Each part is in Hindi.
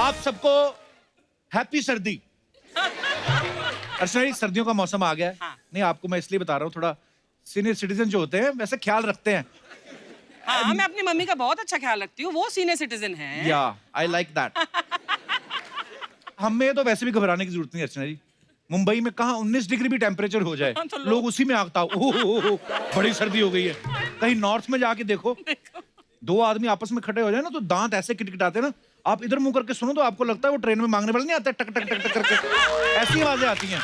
आप सबको हैप्पी सर्दी। अर्चना जी, सर्दियों का मौसम आ गया है। हाँ। नहीं, आपको मैं इसलिए बता रहा हूँ, थोड़ा सीनियर सिटीजन जो होते हैं वैसे ख्याल रखते हैं। हाँ, मैं अपनी मम्मी का बहुत अच्छा ख्याल रखती हूँ, वो सीनियर सिटीजन है। या आई लाइक दैट। हमें तो वैसे भी घबराने की जरूरत नहीं अर्चना जी। मुंबई में कहाँ 19 डिग्री भी टेम्परेचर हो जाए, हाँ, तो लोग उसी में आगता ओह बड़ी सर्दी हो गई है। कहीं नॉर्थ में जाके देखो, दो आदमी आपस में खड़े हो जाए ना तो दांत ऐसे किटकिटाते हैं ना, आप इधर मुंह करके सुनो तो आपको लगता है वो ट्रेन में मांगने वाले नहीं आते, टक टक टक टक करके ऐसी आवाजें आती हैं।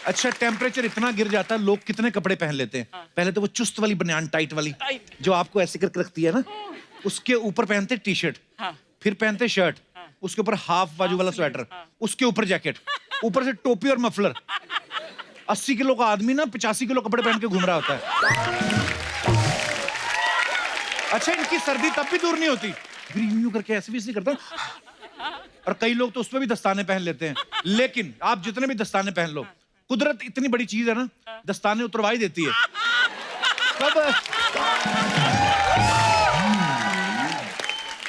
अच्छा, टेम्परेचर इतना गिर जाता है, लोग कितने कपड़े पहन लेते हैं। पहले तो वो चुस्त वाली बनियान टाइट वाली जो आपको ऐसे करके रखती है ना, उसके ऊपर पहनते टी शर्ट, फिर पहनते शर्ट, उसके ऊपर हाफ बाजू वाला स्वेटर, उसके ऊपर जैकेट, ऊपर से टोपी और मफलर। 80 किलो का आदमी ना 85 किलो कपड़े पहन के घूम रहा होता है। अच्छा, इनकी सर्दी तब भी दूर नहीं होती, फिर यूं करके ऐसे भी ऐसे करता है। और कई लोग तो उसमें भी दस्ताने पहन लेते हैं। लेकिन आप जितने भी दस्ताने पहन लो, कुदरत इतनी बड़ी चीज है ना, दस्ताने उतरवा ही देती है। कब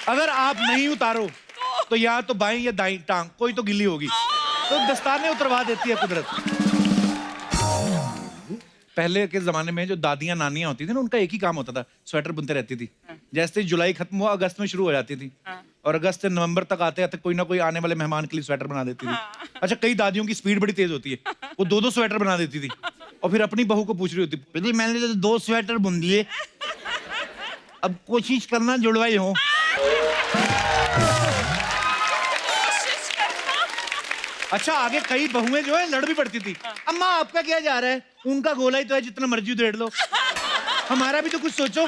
अगर आप नहीं उतारो तो या तो बाएं या दाईं टांग कोई तो गिल्ली होगी, तो दस्ताने उतरवा देती है कुदरत। पहले के जमाने में जो दादियां नानियां होती थी ना, उनका एक ही काम होता था, स्वेटर बुनते रहती थी। जैसे ही जुलाई खत्म हुआ, अगस्त में शुरू हो जाती थी, और अगस्त से नवंबर तक आते आते कोई ना कोई आने वाले मेहमान के लिए स्वेटर बना देती थी। अच्छा, कई दादियों की स्पीड बड़ी तेज होती है, वो दो स्वेटर बना देती थी और फिर अपनी बहू को पूछ रही होती, मैंने तो 2 स्वेटर बुन लिए, अब कोशिश करना जुड़वाई हो। अच्छा, आगे कई बहुएं जो है लड़ भी पड़ती थी, अम्मा आपका क्या जा रहा है, उनका गोला ही तो है, जितना मर्जी उधेड़ लो, हमारा भी तो कुछ सोचो।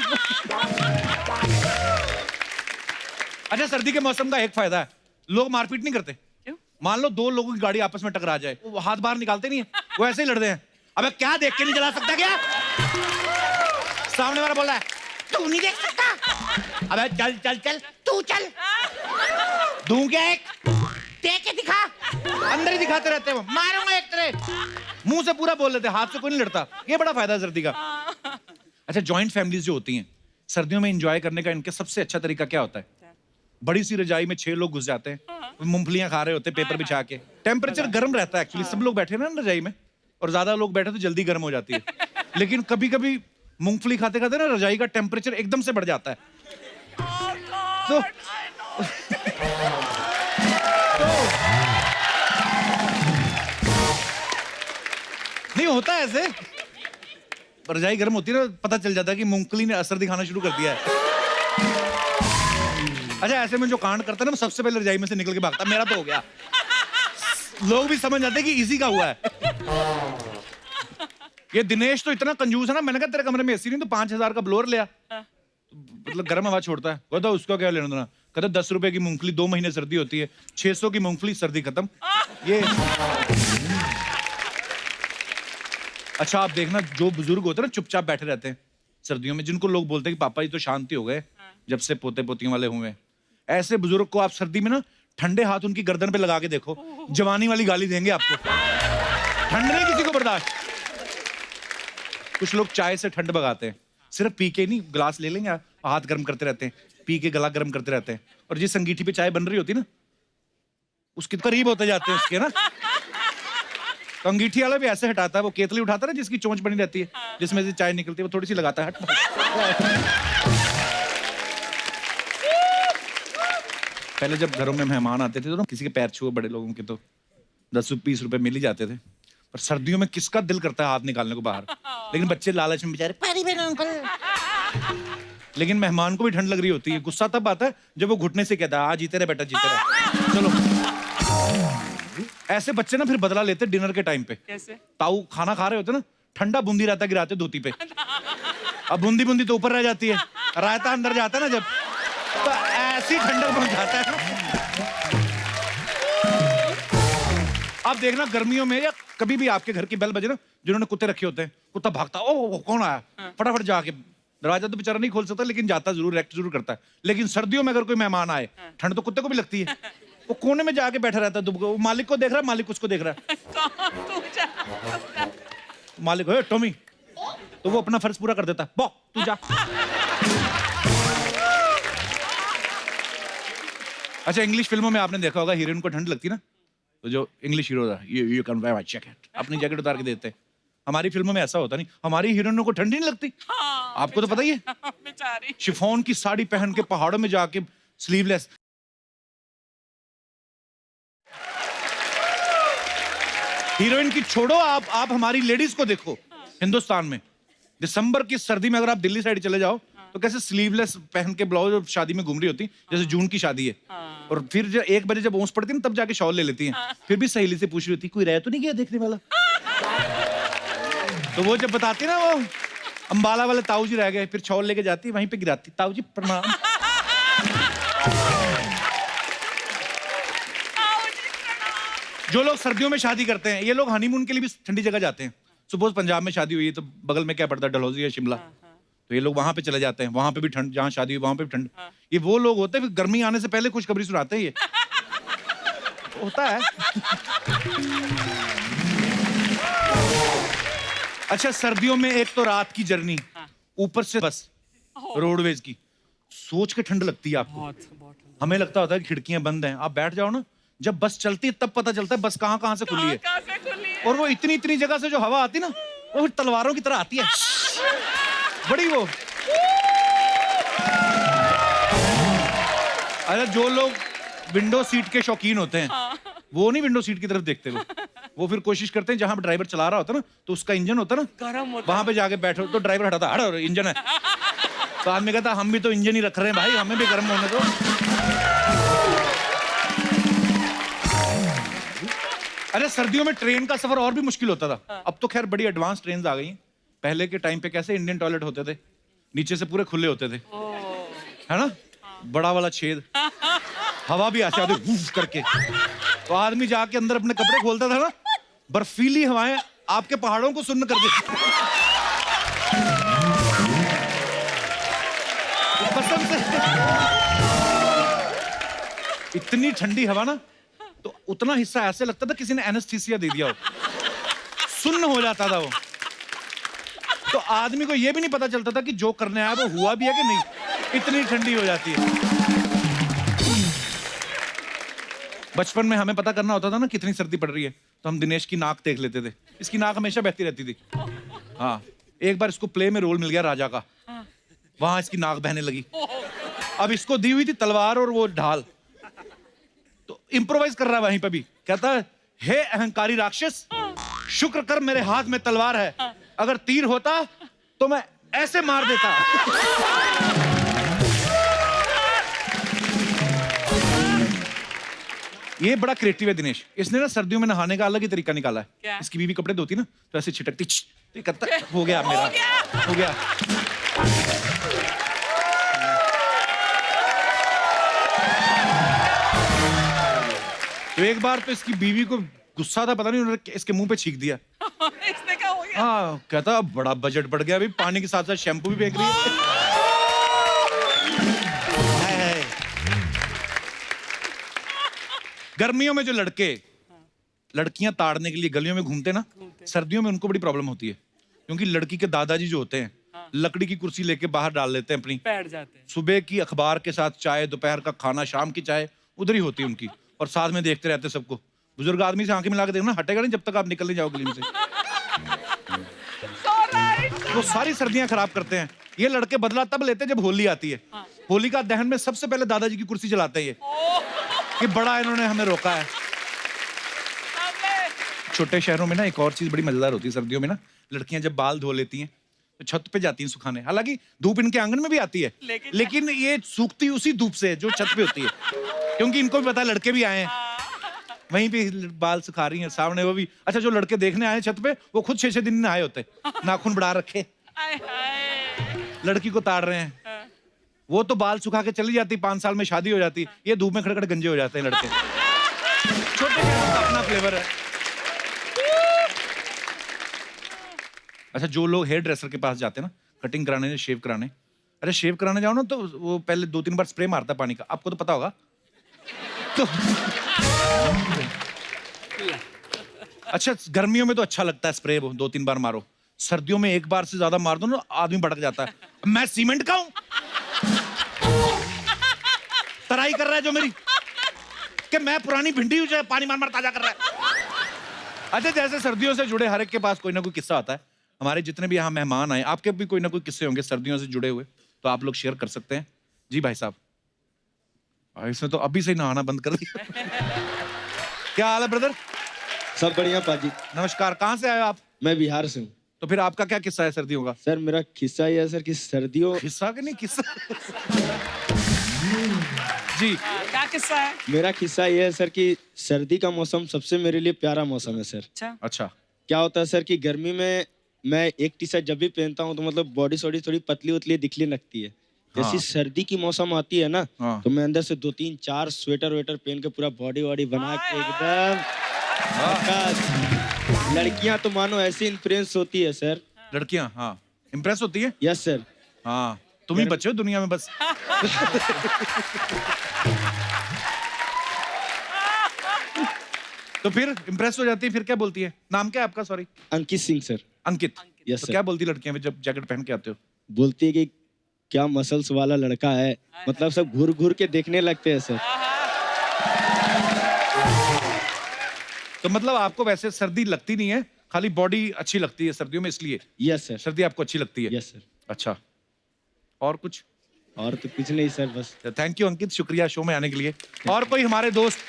अच्छा, सर्दी के मौसम का एक फायदा है, लोग मारपीट नहीं करते। क्यों? मान लो 2 लोगों की गाड़ी आपस में टकरा जाए, वो हाथ बाहर निकालते नहीं है, वो ऐसे ही लड़ते हैं। अबे क्या देख के नहीं चला सकता क्या? सामने वाला बोल रहा है, तू नहीं देख सकता, अबे चल चल चल, तू चल, दूं क्या एक, देख के दिखा, अंदर ही दिखाते रहते हैं, वो मारूंगा एक तरह, मुंह से पूरा बोल लेते, हाथ से कोई नहीं लड़ता। ये बड़ा फायदा है सर्दी का। अच्छा, जॉइंट फैमिलीज जो होती हैं, सर्दियों में एंजॉय करने का इनका सबसे अच्छा तरीका क्या होता है? बड़ी सी रजाई में 6 लोग घुस जाते हैं, मूंगफलियां खा रहे होते हैं पेपर बिछा के, टेम्परेचर गर्म रहता है एक्चुअली, सब लोग बैठे ना रजाई में, और ज्यादा लोग बैठे तो जल्दी गर्म हो जाती है। लेकिन कभी कभी मूंगफली खाते खाते ना रजाई का टेम्परेचर एकदम से बढ़ जाता है, तो नहीं होता है ऐसे, रजाई गर्म होती है ना, पता चल जाता है कि मूंगफली ने असर दिखाना शुरू कर दिया है। अच्छा, ऐसे में जो कांड करता है ना, सबसे पहले रजाई में से निकल के भागता है, मेरा तो हो गया। लोग भी समझ जाते हैं कि इसी का हुआ है। ये दिनेश तो इतना कंजूस है ना, मैंने कहा तेरे कमरे में एसी नहीं तो 5000 का ब्लोअर लिया, मतलब गर्म हवा छोड़ता है। कहता उसका क्या लेना देना, कहता 10 रुपए की मूंगफली 2 महीने सर्दी होती है, 600 की मूंगफली सर्दी खत्म। ये अच्छा, आप देखना जो बुजुर्ग होते हैं ना, चुपचाप बैठे रहते हैं सर्दियों में, जिनको लोग बोलते हैं कि पापा जी तो शांति हो गए जब से पोते पोतियों वाले हुए, ऐसे बुजुर्ग को आप सर्दी में ना ठंडे हाथ उनकी गर्दन पे लगा के देखो, जवानी वाली गाली देंगे आपको। ठंड नहीं किसी को बर्दाश्त। कुछ लोग चाय से ठंड भगाते हैं, सिर्फ पी के नहीं, गिलास ले लेंगे, हाथ गर्म करते रहते हैं, पी के गला गर्म करते रहते हैं, और जिस अंगीठी पे चाय बन रही होती है ना, उसके करीब होते जाते हैं उसके ना, तो अंगीठी वाला भी ऐसे हटाता है, वो केतली उठाता है ना जिसकी चोंच बनी रहती है, जिसमें से चाय निकलती है, वो थोड़ी सी लगाता है, पहले जब घरों में मेहमान आते थे तो ना किसी के पैर छुए बड़े लोगों के तो 10-20 रुपए मिल ही जाते थे, पर सर्दियों में किसका दिल करता है हाथ निकालने को बाहर, लेकिन बच्चे लालच में बेचारे पैरी पे ना अंकल। लेकिन मेहमान को भी ठंड लग रही होती है, गुस्सा तब आता है जब वो घुटने से कहता है, हाँ जीते रहे बेटा जीते रहे, चलो। ऐसे बच्चे ना फिर बदला लेते डिनर के टाइम पे। कैसे? ताऊ खाना खा रहे होते ना, ठंडा बूंदी रायता गिराते धोती पे, अब बूंदी बूंदी तो ऊपर रह जाती है, रायता अंदर जाता है ना जब, तो ऐसी ठंडक बन जाता है। आप देखना गर्मियों में या कभी भी आपके घर की बेल बजे ना, जिन्होंने कुत्ते रखे होते हैं, कुत्ता भागता, ओ कौन आया, फटाफट जाके, दरवाजा तो बेचारा नहीं खोल सकता लेकिन जाता जरूर, रिएक्ट जरूर करता है। लेकिन सर्दियों में अगर कोई मेहमान आए, ठंड तो कुत्ते को भी लगती है, वो कोने में जाके बैठा रहता है, वो मालिक को देख रहा है, मालिक उसको देख रहा है, मालिक हो टॉमी, तो वो अपना फर्ज पूरा कर देता है, बॉ तू जा। अच्छा, इंग्लिश फिल्मों में आपने देखा होगा हीरोइन को ठंड लगती ना, तो जो इंग्लिश हीरो था, you can buy my jacket, अपनी जैकेट उतार के देते हैं। हमारी फिल्मों में ऐसा होता नहीं, हमारी हीरोइनों को ठंड ही नहीं लगती। हाँ, आपको तो पता ही है, बेचारी। शिफॉन की साड़ी पहन के पहाड़ों में जाके स्लीवलेस। हीरोइन की छोड़ो, आप हमारी लेडीज को देखो। हिंदुस्तान में दिसंबर की सर्दी में अगर आप दिल्ली साइड चले जाओ तो कैसे स्लीवलेस पहन के ब्लाउज शादी में घूम रही होती, जैसे जून की शादी है। और फिर जब 1 बजे जब ओस पड़ती है ना, तब जाके शॉल ले लेती हैं। फिर भी सहेली से पूछ रही होती, कोई रह तो नहीं गया देखने वाला? तो वो जब बताती ना, वो अंबाला वाले ताऊ जी रह गए, फिर शॉल लेके जाती, वहीं पे गिराती, ताऊ जी प्रणाम। जो लोग सर्दियों में शादी करते हैं, ये लोग हनीमून के लिए भी ठंडी जगह जाते हैं। सपोज पंजाब में शादी हुई है तो बगल में क्या पड़ता है, डलहौजी या शिमला, तो ये लोग वहां पे चले जाते हैं। वहां पे भी ठंड, जहाँ शादी हुई वहां पे भी ठंड। ये वो लोग होते हैं, फिर गर्मी आने से पहले खुशखबरी सुनाते हैं। ये होता है। अच्छा, सर्दियों में एक तो रात की जर्नी, ऊपर से बस रोडवेज की, सोच के ठंड लगती है आपको। बहुत। हमें लगता होता है कि खिड़कियां बंद हैं, आप बैठ जाओ ना, जब बस चलती है तब पता चलता है बस कहाँ कहाँ से खुली है। कहाँ से खुली है? और वो इतनी इतनी जगह से जो हवा आती ना, वो तलवारों की तरह आती है, बड़ी वो। अरे जो लोग विंडो सीट के शौकीन होते हैं, वो नहीं विंडो सीट की तरफ देखते। वो फिर कोशिश करते हैं जहां ड्राइवर चला रहा होता ना, तो उसका इंजन होता ना गर्म होता, वहां पे जाके बैठो, तो ड्राइवर हटाता, हट इंजन है। तो आदमी कहता, हम भी तो इंजन ही रख रहे हैं भाई, हमें भी गर्म होने दो। अरे सर्दियों में ट्रेन का सफर और भी मुश्किल होता था। अब तो खैर बड़ी एडवांस ट्रेन आ गई हैं। पहले के टाइम पे कैसे इंडियन टॉयलेट होते थे, नीचे से पूरे खुले होते थे, है ना, बड़ा वाला छेद, हवा भी आती थी करके। तो आदमी जाके अंदर अपने कपड़े खोलता था ना, बर्फीली हवाएं आपके पहाड़ों को सुन्न कर देती। कसम से इतनी ठंडी हवा ना, तो उतना हिस्सा ऐसे लगता था किसी ने एनेस्थीसिया दे दिया हो, सुन्न हो जाता था वो। तो आदमी को यह भी नहीं पता चलता था कि जो करने आया वो हुआ भी है कि नहीं, इतनी ठंडी हो जाती है। बचपन में हमें पता करना होता था ना कितनी सर्दी पड़ रही है, तो हम दिनेश की नाक देख लेते थे। इसकी नाक हमेशा बहती रहती थी। हाँ, एक बार इसको प्ले में रोल मिल गया राजा का, वहां इसकी नाक बहने लगी। अब इसको दी हुई थी तलवार और वो ढाल, तो इम्प्रोवाइज कर रहा है वहीं पर भी। कहता है, हे अहंकारी राक्षस, शुक्र कर मेरे हाथ में तलवार है, अगर तीर होता तो मैं ऐसे मार देता। ये बड़ा क्रिएटिव है दिनेश। इसने ना सर्दियों में नहाने का अलग ही तरीका निकाला है। क्या? इसकी बीवी कपड़े धोती ना, तो ऐसे छिटकती, तो कहता हो गया मेरा, हो गया। तो एक बार तो इसकी बीवी को गुस्सा था, पता नहीं उन्होंने इसके मुंह पे छींक दिया। इसने क्या हो गया? हाँ, कहता बड़ा बजट बढ़ गया, अभी पानी के साथ साथ शैम्पू भी फेंक रही है। गर्मियों में जो लड़कियां ताड़ने के लिए गलियों में घूमते ना, सर्दियों में उनको बड़ी प्रॉब्लम होती है, क्योंकि लड़की के दादाजी जो होते हैं, लकड़ी की कुर्सी लेके बाहर डाल लेते हैं अपनी, बैठ जाते हैं। सुबह की अखबार के साथ चाय, दोपहर का खाना, शाम की चाय उधर ही होती है उनकी, और साथ में देखते रहते सबको। बुजुर्ग आदमी से आंखें मिला के देखना, हटेगा नहीं जब तक आप निकल नहीं जाओ गली में से। वो सारी सर्दियां खराब करते हैं। ये लड़के बदला तब लेते हैं जब होली आती है। होली का दहन में सबसे पहले दादाजी की कुर्सी जलाते हैं ये, कि बड़ा इन्होंने हमें रोका है। छोटे शहरों में ना एक और चीज बड़ी मजेदार होती है सर्दियों में ना, लड़कियां जब बाल धो लेती हैं तो छत पे जाती हैं सुखाने। हालांकि धूप इनके आंगन में भी आती है, लेकिन ये सूखती उसी धूप से जो छत पे होती है, क्योंकि इनको भी पता है लड़के भी आए हैं, वहीं पे बाल सुखा रही हैं सामने वो भी। अच्छा, जो लड़के देखने आए छत पे, वो खुद 6-6 दिन नहाए होते, नाखून बढ़ा रखे, लड़की को ताड़ रहे हैं। वो तो बाल सुखा के चली जाती, 5 साल में शादी हो जाती, ये धूप में खड़े खड़े गंजे हो जाते हैं लड़के। छोटे शहरों का अपना फ्लेवर है। अच्छा, जो लोग हेयर ड्रेसर के पास जाते हैं ना, कटिंग कराने, शेव कराने, अरे शेव कराने जाओ ना, तो वो पहले 2-3 बार स्प्रे मारता है पानी का, आपको तो पता होगा। तो अच्छा, गर्मियों में तो अच्छा लगता है स्प्रे, वो 2-3 बार मारो। सर्दियों में एक बार से ज्यादा मार दो ना, आदमी भड़क जाता है। मैं सीमेंट का हूं, तराई कर रहा है जो मेरी, कि मैं पुरानी भिंडी हूं जो पानी मार मार ताजा कर रहा है। अच्छा, जैसे सर्दियों से जुड़े हर एक के पास कोई ना कोई किस्सा आता है। हमारे जितने भी यहाँ मेहमान आए, आपके भी कोई ना कोई किस्से होंगे सर्दियों से जुड़े हुए, तो आप लोग शेयर कर सकते हैं। जी भाई साहब। इसने तो अभी से ही नहाना बंद कर दिया। क्या हाल है ब्रदर? सब बढ़िया पाजी। नमस्कार, कहाँ से आए हो आप? मैं बिहार से हूँ। तो फिर आपका क्या किस्सा है सर्दियों का? सर मेरा किस्सा ये है सर कि सर्दियों किस्सा के नहीं किस्सा। जी, क्या किस्सा है? मेरा किस्सा ये है सर कि सर्दी का मौसम सबसे मेरे लिए प्यारा मौसम है सर। अच्छा। अच्छा। क्या होता है सर कि गर्मी में मैं एक टी शर्ट जब भी पहनता हूँ तो मतलब बॉडी सॉडी थोड़ी पतली उतली दिखने लगती है। जैसी हाँ। सर्दी की मौसम आती है ना, हाँ। तो मैं अंदर से 2-3-4 स्वेटर वेटर पहन के पूरा बॉडी वॉडी बना के एकदम झकास। लड़कियां तो मानो ऐसी इम्प्रेस होती है सर। लड़कियां, हाँ, इम्प्रेस होती है। Yes sir. हाँ, तुम ही बचे हो दुनिया में बस। तो फिर इम्प्रेस हो जाती है, फिर क्या बोलती है? नाम क्या है आपका? सॉरी। अंकित सिंह सर। अंकित। यस तो सर। क्या बोलती लड़कियां जब जैकेट पहन के आते हो? बोलती है कि क्या मसल्स वाला लड़का है, मतलब सब घूर घूर के देखने लगते हैं सर। तो मतलब आपको वैसे सर्दी लगती नहीं है, खाली बॉडी अच्छी लगती है सर्दियों में, इसलिए यस सर। सर्दी आपको अच्छी लगती है। Yes sir. अच्छा, और कुछ? और तो कुछ नहीं सर, बस। थैंक यू अंकित, शुक्रिया शो में आने के लिए। और कोई हमारे दोस्त?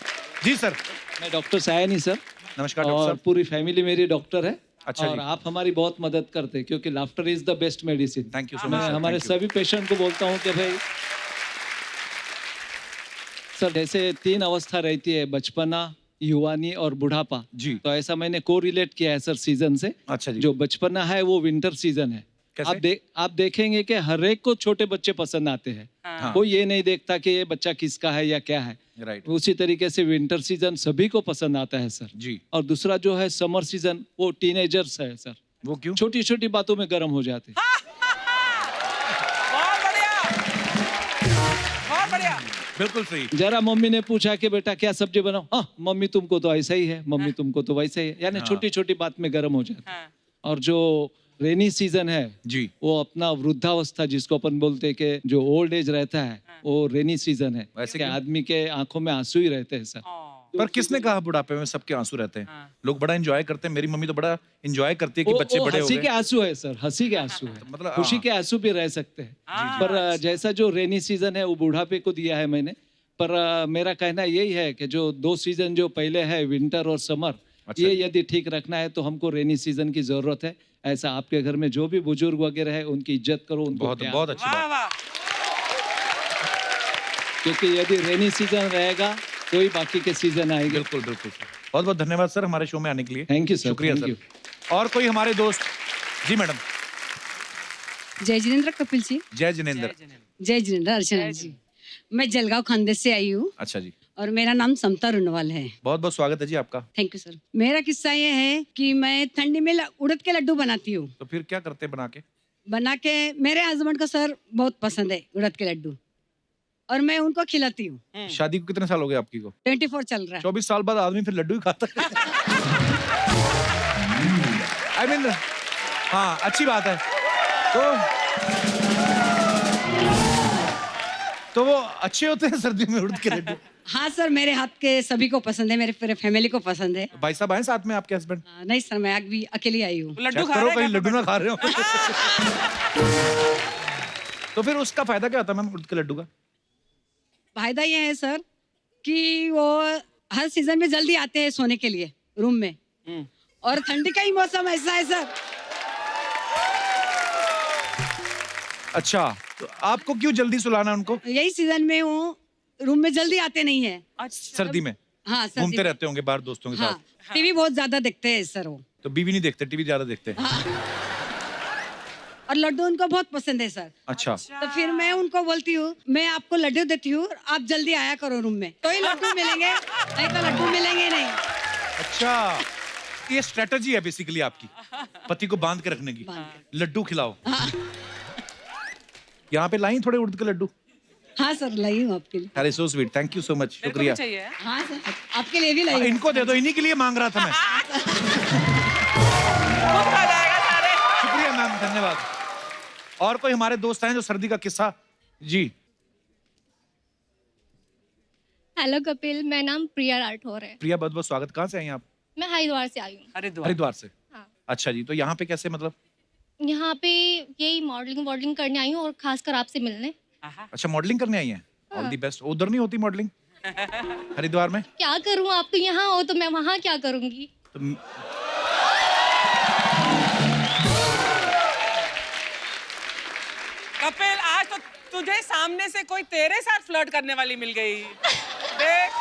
जी सर। मैं डॉक्टर सायनी सर। नमस्कार डॉक्टर और साहब। पूरी फैमिली मेरी डॉक्टर है। अच्छा और जी। आप हमारी बहुत मदद करते हैं क्योंकि laughter is the best medicine. Thank you सो मैं मच। हमारे सभी पेशेंट को बोलता हूँ कि भाई सर, जैसे 3 अवस्था रहती है, बचपना, युवानी और बुढ़ापा जी। तो ऐसा मैंने को रिलेट किया है सर सीजन से। अच्छा जी। जो बचपना है वो विंटर सीजन है। कैसे? आप देखेंगे कि हर एक को छोटे बच्चे पसंद आते हैं। हाँ। कोई ये नहीं देखता कि ये बच्चा किसका है या क्या है। राइट। उसी तरीके से विंटर सीजन सभी को पसंद आता है सर। जी। और दूसरा जो है समर सीजन, वो टीनेजर्स है सर। वो क्यों? छोटी छोटी बातों में गर्म हो जाते हैं। बहुत बढ़िया, बहुत बढ़िया। बिल्कुल सही। जरा मम्मी ने पूछा कि बेटा क्या सब्जी बनाओ, हाँ मम्मी तुमको तो ऐसा ही है, मम्मी तुमको तो वैसा ही है, यानी हाँ। छोटी छोटी बात में गर्म हो जाते हैं। हाँ। और जो रेनी सीजन है जी। वो अपना वृद्धावस्था जिसको अपन बोलते हैं कि जो ओल्ड एज रहता है वो रेनी सीजन है। वैसे कि क्यों? आदमी के आंखों में आंसू ही रहते हैं सर। पर किसने कहा बुढ़ापे में सबके आंसू रहते हैं? हाँ। लोग बड़ा एंजॉय करते हैं, मेरी मम्मी तो बड़ा एंजॉय करती है कि बच्चे बड़े हो हंसी के गए। आंसू है सर, हंसी के आंसू है। मतलब, खुशी हाँ। के आंसू भी रह सकते हैं। हाँ, पर जैसा जो रेनी सीजन है वो बुढ़ापे को दिया है मैंने। पर मेरा कहना यही है कि जो 2 सीजन जो पहले है विंटर और समर, अच्छा ये जी। यदि ठीक रखना है तो हमको रेनी सीजन की जरूरत है। ऐसा आपके घर में जो भी बुजुर्ग वगैरह है उनकी इज्जत करो, उनको बहुत प्यार बहुत दो। अच्छी वाह बात। वाह। क्योंकि यदि रेनी सीजन रहेगा तो ही बाकी के सीजन आएंगे। बिल्कुल बिल्कुल। बहुत बहुत धन्यवाद सर हमारे शो में आने के लिए। Thank you sir. शुक्रिया थैंक सर। यू। और कोई हमारे दोस्त? जी मैडम। जय जिनेंद्र कपिल जी। जय जिनेंद्र। जय जिनेंद्र अर्चना जी। मैं जलगांव खानदेश से आई हूँ अच्छा जी। और मेरा नाम समता रुनवाल है। बहुत बहुत स्वागत है जी आपका। Thank you sir. मेरा किस्सा ये है कि मैं ठंडी में उड़द के लड्डू बनाती हूँ। तो फिर क्या करते हैं बना के मेरे हस्बैंड को सर बहुत पसंद है उड़द के लड्डू और मैं उनको खिलाती हूँ। शादी को कितने साल हो गए आपकी को? 24 चल रहा है। 24 साल बाद आदमी फिर लड्डू ही खाता है। आई मीन, हाँ अच्छी बात है। तो वो अच्छे होते हैं सर्दियों में उड़द के लड्डू। हाँ सर, मेरे हाथ के सभी को पसंद है, मेरे पूरे फैमिली को पसंद है। भाई साहब आए साथ में आपके हस्बैंड? नहीं सर, मैं अभी अकेली आई हूँ। लड्डू चेक खा करो रहे कहीं हैं लड्डू ना खा रहे हो। तो फिर उसका फायदा क्या होता है मैम उड़द के लड्डू का? फायदा ये है सर कि वो हर सीजन में जल्दी आते हैं सोने के लिए रूम में, और ठंडी का ही मौसम ऐसा है सर। अच्छा, तो आपको क्यों जल्दी सुलाना उनको? यही सीजन में वो रूम में जल्दी आते नहीं है। अच्छा। सर्दी में हाँ सर, घूमते रहते होंगे बाहर दोस्तों के हाँ, साथ। टीवी बहुत ज्यादा देखते हैं सर वो। तो बीवी नहीं देखते, टीवी ज्यादा देखते हैं। और लड्डू उनको बहुत पसंद है सर। अच्छा। तो फिर मैं उनको बोलती हूँ मैं आपको लड्डू देती हूँ, आप जल्दी आया करो रूम में, तो ही लड्डू मिलेंगे, नहीं तो लड्डू मिलेंगे नहीं। अच्छा, ये स्ट्रेटजी है बेसिकली आपकी, पति को बांध के रखने की। लड्डू खिलाओ। यहाँ पे लाई थोड़े उड़द के लड्डू। हाँ सर, लाई हूँ आपके लिए। अरे so sweet, thank you so much, मेरे को भी शुक्रिया। चाहिए। हाँ सर, आपके लिए भी लाई हूँ। इनको दे दो, इन्हीं के लिए मांग रहा था मैं। खुद खा जाएगा सारे। शुक्रिया मैम, धन्यवाद। और कोई हमारे दोस्त हैं जो सर्दी का किस्सा? जी हेलो कपिल, मेरा नाम प्रिया राठौर है। प्रिया, बहुत बहुत स्वागत। कहाँ से आई हैं आप? मैं हरिद्वार से आई हूँ। हरिद्वार से। हाँ। अच्छा जी, तो यहाँ पे कैसे मतलब? यहाँ पे यही मॉडलिंग करने आई हूँ और खासकर आपसे मिलने। अच्छा, मॉडलिंग करने आई हैं। ऑल हाँ। The best. उधर नहीं होती मॉडलिंग हरिद्वार में? क्या करूँ, आप तो यहाँ हो तो मैं वहाँ क्या करूँगी? तो कपिल, आज तो तुझे सामने से कोई तेरे साथ फ्लर्ट करने वाली मिल गई। देख।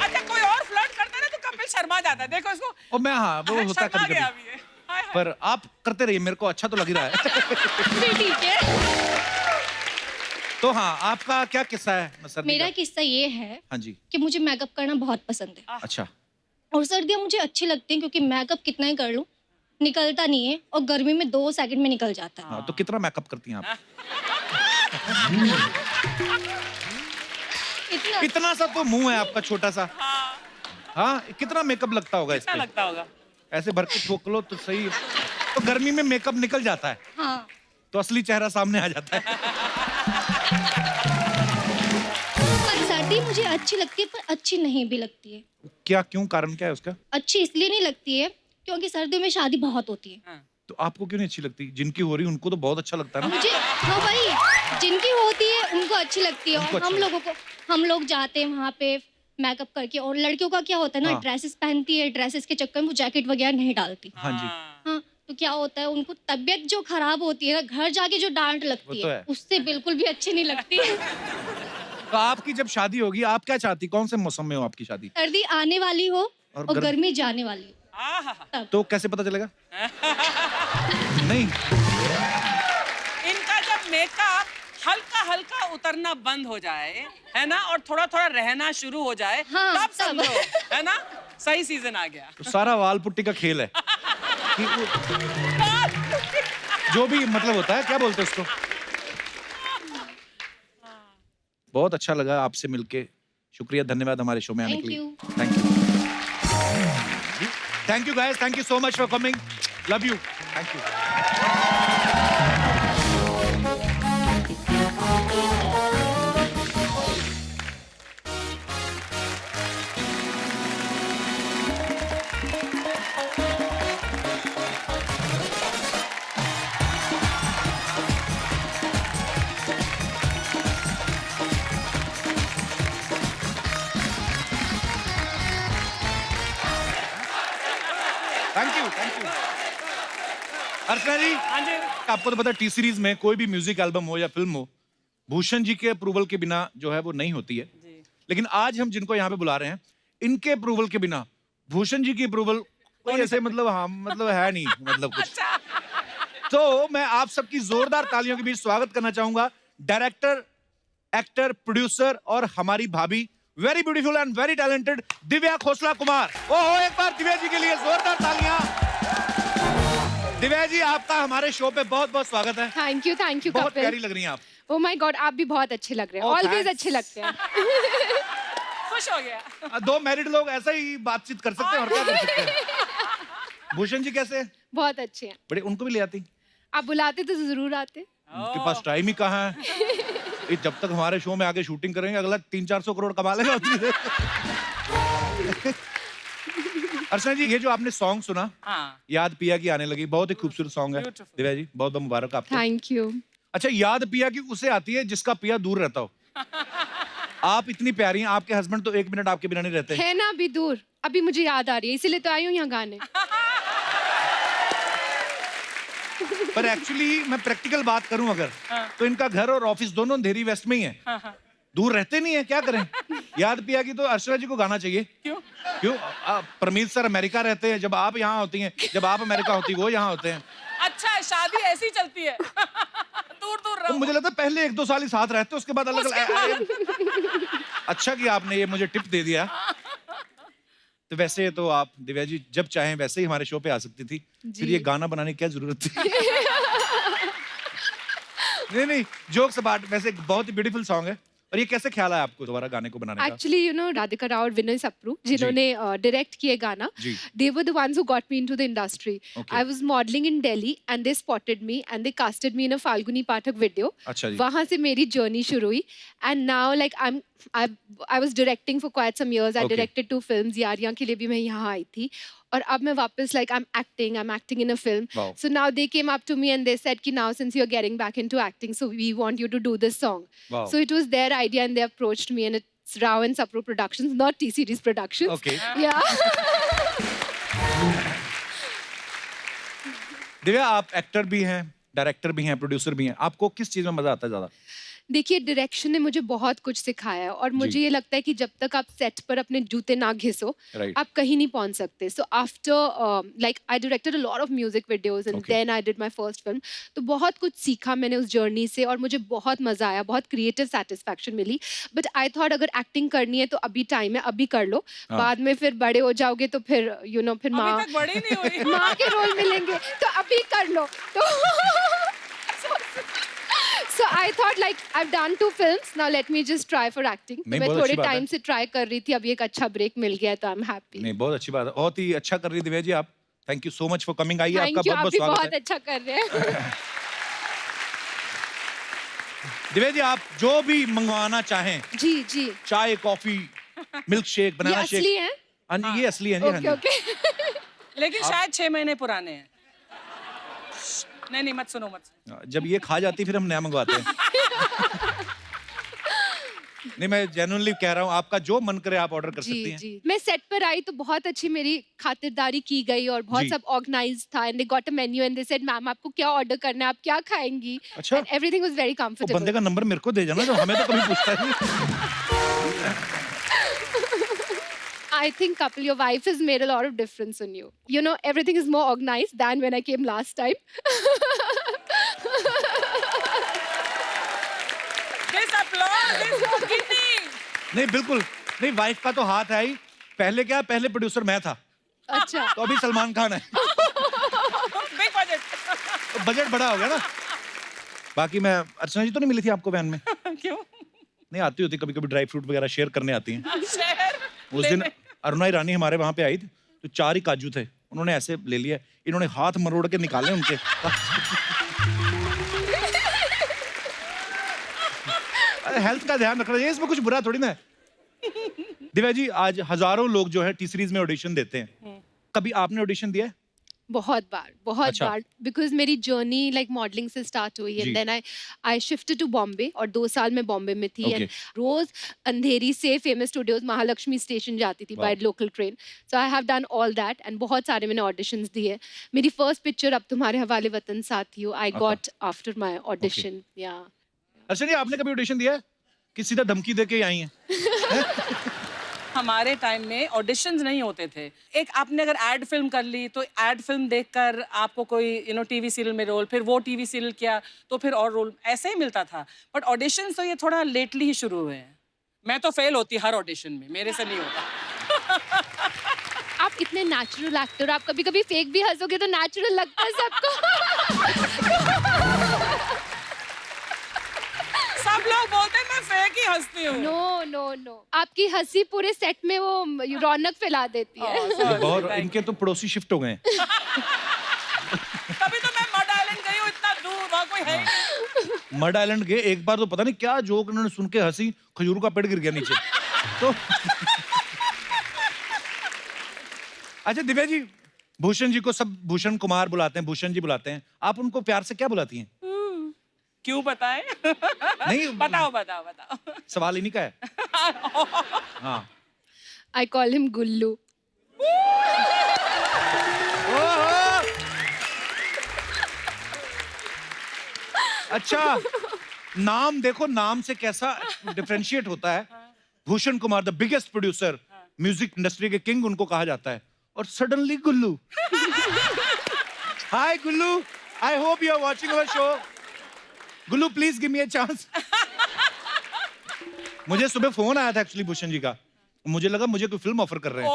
अच्छा, कोई और फ्लर्ट करता ना तो कपिल शर्मा जाता। देखो इसको। और मैं, हाँ, वो होता है शर्मा कभी गया कभी। अभी ये। हाय हाय। पर आप करते रहिए, मेरे को अच्छा तो लग ही रहा है। फिर ठीक है। तो हाँ, आपका क्या किस्सा है सर्दी मेरा का? किस्सा ये है हाँ जी। कि मुझे मेकअप करना बहुत पसंद है अच्छा। और सर्दियाँ मुझे अच्छी लगती हैं क्योंकि मेकअप कितना ही कर लूँ निकलता नहीं है और गर्मी में 2 सेकंड में निकल जाता है। हाँ, तो कितना मेकअप करती हैं आप? इतना इतना सा तो मुंह है आपका, छोटा सा। हाँ, कितना मेकअप लगता होगा इस क्या पे? लगता होगा? ऐसे भर के ठोक लो तो सही। तो गर्मी में मेकअप निकल जाता है हाँ। तो असली चेहरा सामने आ जाता है। पर सर्दी मुझे अच्छी लगती है पर अच्छी नहीं भी लगती है। क्या, क्यों, कारण क्या है उसका? अच्छी इसलिए नहीं लगती है क्योंकि सर्दियों में शादी बहुत होती है। तो आपको क्यों नहीं अच्छी लगती? जिनकी हो रही उनको तो बहुत अच्छा लगता है ना। मुझे, हाँ भाई, जिनकी होती है उनको अच्छी लगती है उनको और अच्छा हम लोग जाते हैं वहाँ पे मेकअप करके और लड़कियों का क्या होता है ना, हाँ। ड्रेसेस पहनती है, ड्रेसेस के चक्कर में वो जैकेट वगैरह नहीं डालती। हाँ जी। हाँ, तो क्या होता है उनको तबीयत जो खराब होती है ना, घर जाके जो डांट लगती तो है है। उससे बिल्कुल भी अच्छी नहीं लगती। तो आपकी जब शादी होगी, आप क्या चाहती? कौन से मौसम में हो आपकी शादी? सर्दी आने वाली हो और और गर्मी जाने वाली हो। तो कैसे पता चलेगा? नहीं, इनका जब मेकअप हल्का हल्का उतरना बंद हो जाए, है ना, और थोड़ा थोड़ा रहना शुरू हो जाए, हाँ, तब तब। समझो, है ना, सही सीजन आ गया। तो सारा वाल पुट्टी का खेल है कि जो भी मतलब होता है, क्या बोलते हैं उसको? बहुत अच्छा लगा आपसे मिलके। शुक्रिया, धन्यवाद हमारे शो में आने के Thank लिए। you. Thank you. Thank you guys, thank you so much for coming. Love you. Thank you. Thank you, thank you. Archana ji, हाँ जी। आपको तो पता है टी सीरीज में कोई भी म्यूजिक एल्बम हो या फिल्म हो, भूषण जी के अप्रूवल के बिना जो है वो नहीं होती है। लेकिन आज हम जिनको यहाँ पे बुला रहे हैं, इनके अप्रूवल के बिना भूषण जी की अप्रूवल कोई ऐसे मतलब, हाँ, मतलब है नहीं, मतलब कुछ। तो मैं आप सबकी जोरदार तालियों के बीच स्वागत करना चाहूंगा डायरेक्टर, एक्टर, प्रोड्यूसर और हमारी भाभी, very beautiful and very talented Divya Khosla Kumar. ओहो, एक बार दिव्या जी के लिए जोरदार तालियां। दिव्या जी, आपका हमारे शो पे बहुत बहुत स्वागत है। थैंक यू बहुत कपिल। प्यारी लग रही हैं आप। ओह माय गॉड, आप भी बहुत अच्छे लग रहे हैं। Oh, always thanks. अच्छे लगते हैं। खुश हो गया। दो मैरिड लोग ऐसा ही बातचीत कर सकते हैं और क्या कर सकते हैं। भूषण जी कैसे हैं? बहुत अच्छे हैं। बड़े, उनको भी ले आती? आप बुलाते तो जरूर आते। उनके पास टाइम ही कहाँ है। ये जब तक हमारे शो में आके शूटिंग करेंगे, अगला 300-400 करोड़ कमा लेगा उतनी देर। अर्चना जी, ये जो आपने सॉन्ग सुना, हाँ। याद पिया की आने लगी, बहुत ही खूबसूरत सॉन्ग है। Beautiful. दिव्या जी, बहुत बहुत मुबारक आपको। Thank you. अच्छा, याद पिया की उसे आती है जिसका पिया दूर रहता हो। आप इतनी प्यारी हैं, आपके हस्बैंड तो 1 मिनट आपके बिना नहीं रहते। है ना अभी दूर, अभी मुझे याद आ रही है, इसीलिए तो आई हूँ यहाँ गाने। पर एक्चुअली मैं प्रैक्टिकल बात करूं अगर, तो इनका घर और ऑफिस दोनों अंधेरी वेस्ट में ही है। दूर रहते नहीं है, क्या करें। याद पिया की तो अर्चना जी को गाना चाहिए। क्यों? क्यों? परमीत सर अमेरिका रहते हैं, जब आप यहाँ होती हैं, जब आप अमेरिका होती वो यहाँ होते हैं। अच्छा, शादी ऐसी चलती है। दूर दूर तो रहो। मुझे लगता है पहले 1-2 साल ही साथ रहते, उसके बाद अलग अलग। अच्छा कि आपने ये मुझे टिप दे दिया। तो वैसे तो आप दिव्या जी जब चाहें वैसे ही हमारे शो पे आ सकती थी, फिर ये गाना बनाने की क्या जरूरत थी। नहीं, जोक्स अपार्ट, वैसे एक बहुत ही ब्यूटीफुल सॉन्ग है और ये कैसे ख्याल आया आपको दोबारा गाने को बनाने का? Actually you no Radhika Rao और विनय सप्रू जिन्होंने डायरेक्ट किए गाना, जी। they were the ones who got me into the industry. Okay. I was modeling in Delhi and they spotted me and they casted me in a Falguni Pathak video. अच्छा जी। वहाँ से मेरी जर्नी शुरू हुई and now like I was directing for quite some years. I Okay. directed 2 films. Yaariyan के लिए भी मैं यहाँ आई थी और अब मैं वापस like I'm acting in a film. Wow. So now they came up to me and they said कि now since you're getting back into acting, so we want you to do this song. Wow. So it was their idea and they approached me and it's Rao and Sapro Productions, not T-Series Productions. Okay. Yeah. Divya, आप एक्टर भी हैं, डायरेक्टर भी हैं, प्रोड्यूसर भी हैं, आपको किस चीज में मजा आता है ज्यादा? देखिए डायरेक्शन ने मुझे बहुत कुछ सिखाया है और मुझे ये लगता है कि जब तक आप सेट पर अपने जूते ना घिसो Right. आप कहीं नहीं पहुंच सकते. So after like I directed a lot of music videos and Okay. Then I did my first film. तो बहुत कुछ सीखा मैंने उस जर्नी से और मुझे बहुत मजा आया, बहुत क्रिएटिव सेटिस्फैक्शन मिली. बट आई थॉट अगर एक्टिंग करनी है तो अभी टाइम है, अभी कर लो. हाँ. बाद में फिर बड़े हो जाओगे तो फिर यू नो फिर माँ अभी तक बड़ी नहीं हुई. माँ के रोल मिलेंगे तो अभी कर लो. तो So I thought like I've done 2 films, now let me just try for acting. नहीं, मैं बहुत थोड़े अच्छी बात है। टाइम से ट्राई कर रही थी, अभी एक अच्छा ब्रेक मिल गया तो आई एम हैप्पी. नहीं, बहुत अच्छी बात है, बहुत ही अच्छा कर रही है दिव्या जी आप. Thank you so much for coming. आइए, आपका थैंक यू, बहुत आप बहुत भी स्वागत बहुत है. अच्छा कर रहे हैं. दिव्या जी, आप जो भी मंगवाना चाहें, जी जी. चाय, कॉफी, मिल्क शेक, ये बनाना असली शेक. है? हाँ जी, ये असली है जी. हाँ ओके जी. ओके. लेकिन शायद 6 महीने पुराने हैं. नहीं मत सुनो मत सुनो. जब ये खा जाती फिर हम नया मंगवाते हैं. नहीं, मैं जेन्युइनली कह रहा हूँ, आपका जो मन करे आप ऑर्डर कर सकती जी हैं. जी. मैं सेट पर आई तो बहुत अच्छी मेरी खातिरदारी की गई और बहुत जी. सब ऑर्गेनाइज था and they got a menu and they said ma'am आपको क्या ऑर्डर करना है, आप क्या खाएंगी. अच्छा. एंड एवरीथिंग वाज वेरी वो कंफर्टेबल. बंदे का नंबर मेरे को दे जाना, जो हमें तो कभी पूछता ही नहीं. I think couple your wife has made a lot of difference in you. You know everything is more organized than when I came last time. This applause is for Kitty. नहीं, बिल्कुल नहीं. वाइफ का तो हाथ है ही. पहले क्या, पहले प्रोड्यूसर मैं था, अच्छा. तो अभी सलमान खान है. Big budget. तो बजट बड़ा हो गया ना. बाकी मैं, अर्चना जी तो नहीं मिली थी आपको वैन में? क्यों? नहीं, आती होती कभी कभी, ड्राई फ्रूट वगैरह शेयर करने आती हैं. शहर उस दिन अरुणा ईरानी हमारे वहां पे आई थी, तो 4 ही काजू थे, उन्होंने ऐसे ले लिया, इन्होंने हाथ मरोड़ के निकाले उनके. हेल्थ का ध्यान रखना चाहिए, इसमें कुछ बुरा थोड़ी ना है. दिव्या जी, आज हजारों लोग जो है टी सीरीज में ऑडिशन देते हैं, कभी आपने ऑडिशन दिया है? बहुत बार अच्छा. बिकॉज मेरी जर्नी लाइक मॉडलिंग से स्टार्ट हुई जी. And then I shifted to Bombay और 2 साल में बॉम्बे में थी Okay. एंड रोज अंधेरी से फेमस स्टूडियोज महालक्ष्मी स्टेशन जाती थी Wow. By local train. So I have done all that and बहुत सारे मैंने ऑडिशंस दिए. मेरी फर्स्ट पिक्चर अब तुम्हारे हवाले वतन साथियों I got after my audition. या अच्छा जी, आपने कभी ऑडिशन दिया है कि सीधा धमकी दे के ही आई हैं? हमारे टाइम में ऑडिशंस नहीं होते थे. एक आपने अगर एड फिल्म कर ली तो एड फिल्म देखकर आपको कोई टीवी सीरियल में रोल, फिर वो टीवी सीरियल किया तो फिर और रोल, ऐसे ही मिलता था. बट ऑडिशंस तो ये थोड़ा लेटली ही शुरू हुए हैं. मैं तो फेल होती हर ऑडिशन में, मेरे से नहीं होता. आप इतने नेचुरल एक्टर, आप कभी कभी फेक भी हंसोगे तो नेचुरल लगता है सबको. सब लोग बोलते हैं मैं फेक ही हंसती हूँ. नो नो नो, आपकी हंसी पूरे सेट में वो रौनक फैला देती है. बहुत, इनके तो पड़ोसी शिफ्ट हो गए हैं. तभी तो मैं मड आइलैंड गई हूँ इतना दूर, वहाँ कोई है ही नहीं. मड आइलैंड गए एक बार, तो पता नहीं क्या जोक उन्होंने सुन के हंसी, खजूर का पेड़ गिर गया नीचे. तो अच्छा दिव्या जी, भूषण जी को सब भूषण कुमार बुलाते हैं, भूषण जी बुलाते हैं, आप उनको प्यार से क्या बुलाती हैं? क्यों बताएं? नहीं, बताओ बताओ बताओ. सवाल इन्हीं का है. हाँ. आई कॉल हिम गुल्लू. ओहो! अच्छा, नाम देखो, नाम से कैसा डिफरेंशिएट होता है. Bhushan Kumar, the biggest producer, music industry के किंग उनको कहा जाता है, और suddenly Gullu. Hi Gullu, I hope you are watching our show. Gullu, please give me a chance. मुझे सुबह फोन आया था एक्चुअली भूषण जी का, मुझे लगा मुझे कोई फिल्म ऑफर कर रहे हैं.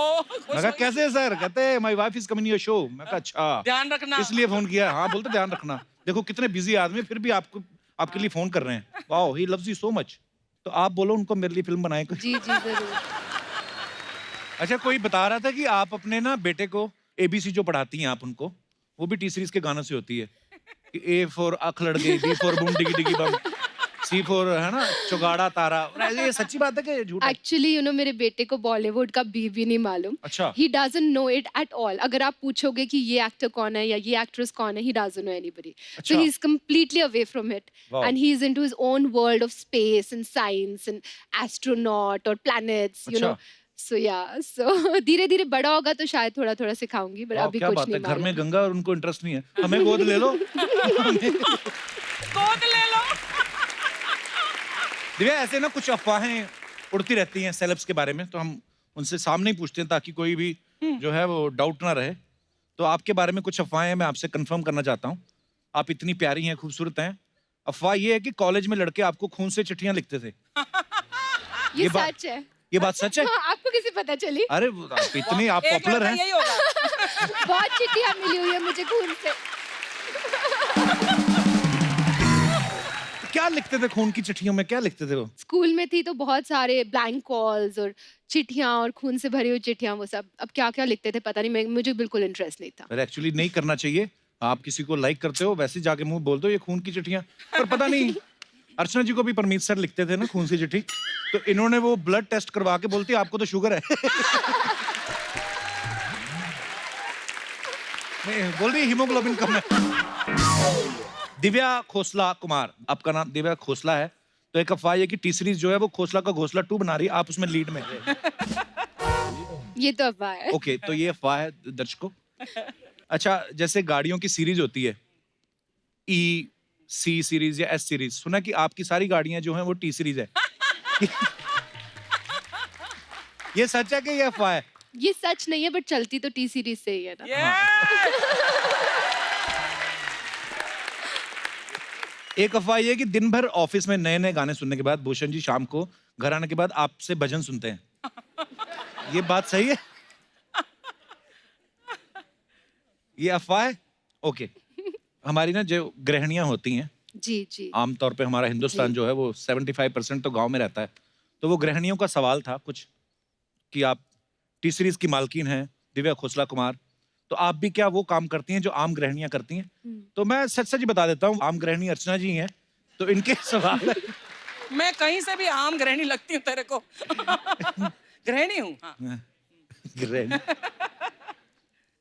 मैं कहा कैसे सर? कहते हैं my wife is coming your show. मैं कहा अच्छा, ध्यान रखना. इसलिए फोन किया. हाँ, बोलते ध्यान रखना. देखो कितने बिजी आदमी, फिर भी आपको, आपके लिए फोन कर रहे हैं. Wow, he loves you so much. तो आप बोलो उनको मेरे लिए फिल्म बनाए कोई। जी जी जरूर। अच्छा, कोई बता रहा था कि आप अपने ना बेटे को ABC जो पढ़ाती हैं आप उनको, वो भी टी सीरीज के गानों से होती है कि A फॉर अख लड़ गई, B for boom diggy diggy bum, C for है ना चुगाड़ा तारा। ये सच्ची बात है कि झूठ है? एक्चुअली यू नो मेरे बेटे को बॉलीवुड का भी नहीं मालूम। अच्छा। He doesn't know it at all. अगर आप पूछोगे कि ये एक्टर कौन है या ये एक्ट्रेस कौन है, ही डजंट नो एनीबॉडी। अच्छा। So he is completely away from it Wow. And he is into his own world of space and science and astronaut और प्लैनेट्स, यू नो। अच्छा। सो या सो धीरे धीरे बड़ा होगा तो शायद थोड़ा थोड़ा सिखाऊंगी, बट वाह, अभी क्या कुछ बात है, नहीं घर में मालूम। गंगा और उनको इंटरेस्ट नहीं है। हमें गोद ले लो। गोद ले लो। दिव्या, ऐसे ना कुछ अफवाहें उड़ती रहती हैं सेलेब्स के बारे में, तो हम उनसे सामने ही पूछते हैं ताकि कोई भी जो है वो डाउट ना रहे। तो आपके बारे में कुछ अफवाहें मैं आपसे कंफर्म करना चाहता हूँ। आप इतनी प्यारी हैं, खूबसूरत हैं। अफवाह ये है कि कॉलेज में लड़के आपको खून से चिट्ठियां लिखते थे। ये बात- सच है। ये बात सच है? हाँ, आपको कैसे पता चली? अरे आप इतनी आप एक पॉपुलर लड़का हैं। यही होगा। बहुत चिट्ठियां मिली हुई है मुझे खून से। क्या लिखते थे खून की चिट्ठियों में, क्या लिखते थे वो? स्कूल में थी तो बहुत सारे ब्लैंक कॉल्स और चिट्ठियां और खून से भरी हुई चिट्ठियां, वो सब। अब क्या क्या लिखते थे पता नहीं, मुझे बिल्कुल इंटरेस्ट नहीं था। पर एक्चुअली नहीं करना चाहिए। आप किसी को लाइक करते हो, वैसे जाके मुंह बोल दो ये खून की चिट्ठियां। पर पता नहीं, अर्चना जी को भी परमीत सर लिखते थे ना खून की चिट्ठी, तो इन्होंने वो ब्लड टेस्ट करवा के बोलती आपको तो शुगर है। नहीं, बोल रही हीमोग्लोबिन कम है। दिव्या खोसला कुमार, आपका नाम दिव्या खोसला है, तो एक अफवाह है कि टी सीरीज जो है वो खोसला का घोसला 2 बना रही है, आप उसमें लीड में हैं। ये तो अफवाह है। ओके, तो ये अफवाह है दर्शकों। अच्छा, जैसे गाड़ियों की सीरीज होती है, C सीरीज या S सीरीज, सुना कि आपकी सारी गाड़ियां जो हैं वो T सीरीज है। ये सच है कि ये अफवाह है? ये सच नहीं है, बट चलती तो टी सीरीज से ही है ना। एक अफवाह ये है कि दिन भर ऑफिस में नए नए गाने सुनने के बाद भूषण जी शाम को घर आने के बाद आपसे भजन सुनते हैं। ये बात सही है? ये अफवाह है? ओके। हमारी ना जो गृहिणियां होती हैं, जी जी। आमतौर पे हमारा हिंदुस्तान जो है वो 75% तो गांव में रहता है, तो वो गृहिणियों का सवाल था कुछ कि आप टी सीरीज की मालकिन हैं दिव्या खोसला कुमार, तो आप भी क्या वो काम करती हैं जो आम गृहिणियां करती हैं? तो मैं सच सच ही बता देता हूँ, आम गृहिणी अर्चना जी हैं, तो इनके सवाल है। मैं कहीं से भी आम गृहिणी लगती हूँ तेरे को। गृहिणी हूँ। हाँ। गृहिणी।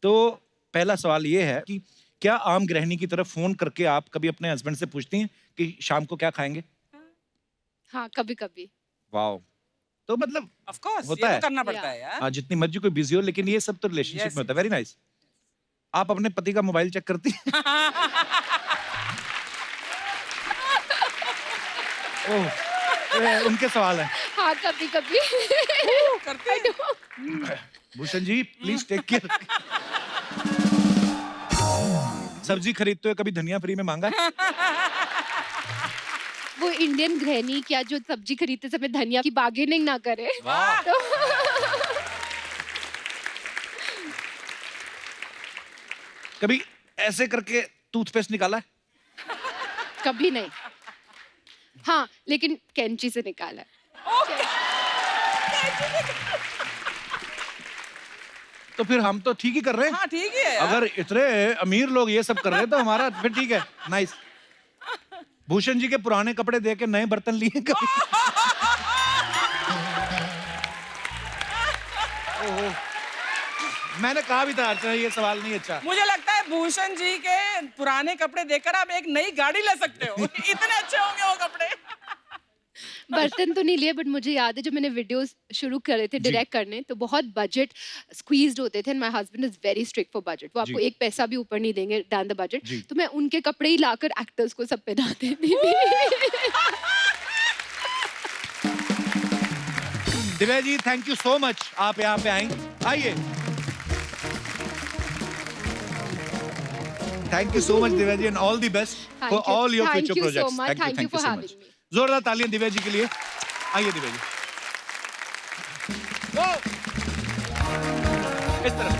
तो पहला सवाल ये है कि क्या आम गृहिणी की तरफ फोन करके आप कभी अपने हस्बैंड से पूछती हैं कि शाम को क्या खाएंगे? हाँ, कभी कभी। वाओ, तो मतलब Of course, होता ये है। तो करना पड़ता है यार। हाँ, जितनी मर्जी कोई बिजी हो, लेकिन ये सब तो रिलेशनशिप Yes, में होता है। Very nice. आप अपने पति का मोबाइल चेक करती हैं? ओह, उनके सवाल है। हाँ, कभी कभी। करते हैं। Bhushan ji please take care. सब्जी खरीदते हुए कभी धनिया फ्री में मांगा है? वो इंडियन गृहिणी क्या जो सब्जी खरीदते समय धनिया की बार्गेनिंग ना करे। तो कभी ऐसे करके टूथपेस्ट निकाला है? कभी नहीं। हाँ, लेकिन कैंची से निकाला है। तो फिर हम तो ठीक ही कर रहे हैं। हाँ, ठीक ही है यार। अगर इतने अमीर लोग ये सब कर रहे हैं तो हमारा फिर ठीक है। नाइस। भूषण जी के पुराने कपड़े दे के नए बर्तन लिए कभी? ओहो, मैंने कहा भी था अर्चना ये सवाल नहीं अच्छा। मुझे लगता है भूषण जी के पुराने कपड़े देखकर आप एक नई गाड़ी ले सकते हो। इतने अच्छे होंगे वो कपड़े। बर्तन तो नहीं लिए, बट मुझे याद है जब मैंने वीडियोस शुरू करे थे डायरेक्ट करने, तो बहुत बजट स्क्वीज्ड होते थे। My husband is very strict for budget. वो आपको जी। एक पैसा भी ऊपर नहीं देंगे दैन द बजट। जी। तो मैं उनके कपड़े ही लाकर एक्टर्स को सब पहनाते थी। Divya ji thank you so much, आप यहाँ पे आई। आइए। Thank you so much Divya ji and all the best Thank for you. All your Thank future you so projects. much. Thank you for so having much. me. जोरदार तालियां दिव्या जी के लिए। आइए दिव्या जी। Go! इस तरफ।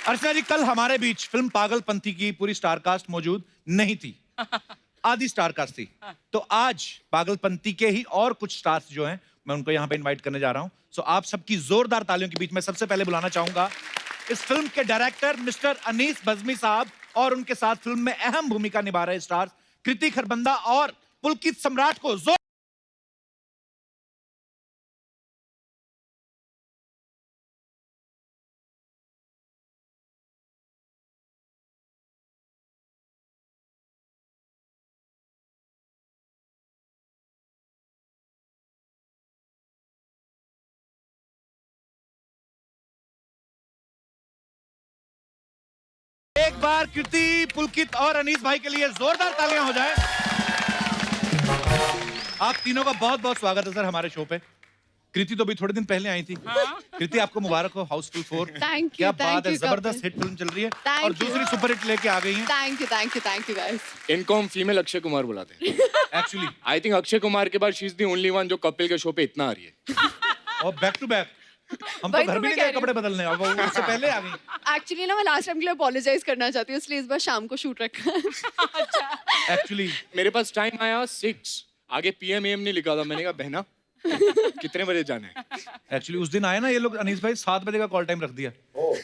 अर्चना जी, कल हमारे बीच फिल्म पागलपंथी की पूरी स्टार कास्ट मौजूद नहीं थी, आधी स्टार कास्ट थी। तो आज पागलपंथी के ही और कुछ स्टार्स जो हैं, मैं उनको यहाँ पे इनवाइट करने जा रहा हूँ। सो आप सबकी जोरदार तालियों के बीच में सबसे पहले बुलाना चाहूंगा इस फिल्म के डायरेक्टर मिस्टर अनीस बज़मी साहब और उनके साथ फिल्म में अहम भूमिका निभा रहे स्टार्स कृति खरबंदा और पुलकित सम्राट को जोर। एक बार कृति, पुलकित और अनीस भाई के लिए जोरदार तालियां हो जाएं। आप तीनों का बहुत बहुत स्वागत है सर हमारे शो पे। कृति तो भी थोड़े दिन पहले आई थी। कृति, आपको मुबारक हो हाउसफुल 4। Thank you, क्या thank बात है, you, जबरदस्त हिट फिल्म चल रही है Thank और you. दूसरी सुपर हिट लेके आ गई हैं। Thank you guys. इनको हम फीमेल अक्षय कुमार बुलाते हैं। Actually I think Akshay Kumar के बाद she is the only one जो कपिल के शो पे इतना आ रही है। और बैक टू बैक हम तो वही घर तो भी मैं नहीं कह गए रही कपड़े बदलने, अब वो उससे पहले आ गई। एक्चुअली ना मैं लास्ट टाइम के लिए अपोलोजाइज करना चाहती हूँ, इसलिए इस बार शाम को शूट रखा है। एक्चुअली मेरे पास टाइम आया 6, आगे PM AM नहीं लिखा था। मैंने कहा बहना कितने बजे जाना है? उस दिन आए ना ये लोग, अनीस भाई 7 बजे का कॉल टाइम रख दिया।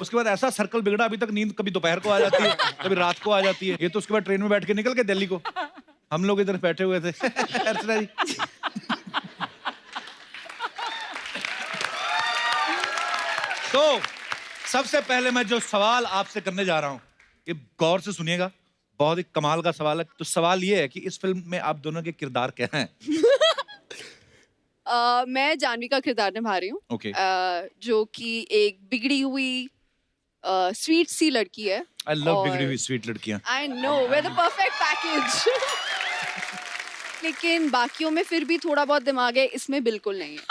उसके बाद ऐसा सर्कल बिगड़ा, अभी तक नींद कभी दोपहर को आ जाती है, कभी रात को आ जाती है। ये तो उसके बाद ट्रेन में बैठ के निकल गए दिल्ली को, हम लोग इधर बैठे हुए थे। अर्चना जी, तो सबसे पहले मैं जो सवाल आपसे करने जा रहा हूं, ये गौर से सुनिएगा, बहुत ही कमाल का सवाल है। तो सवाल ये है कि इस फिल्म में आप दोनों के किरदार क्या हैं? मैं जानवी का किरदार निभा रही हूँ। Okay. जो कि एक बिगड़ी हुई स्वीट सी लड़की है। आई लव बिगड़ी हुई स्वीट लड़कियां। I know, way the perfect package. लेकिन बाकियों में फिर भी थोड़ा बहुत दिमाग है, इसमें बिल्कुल नहीं है।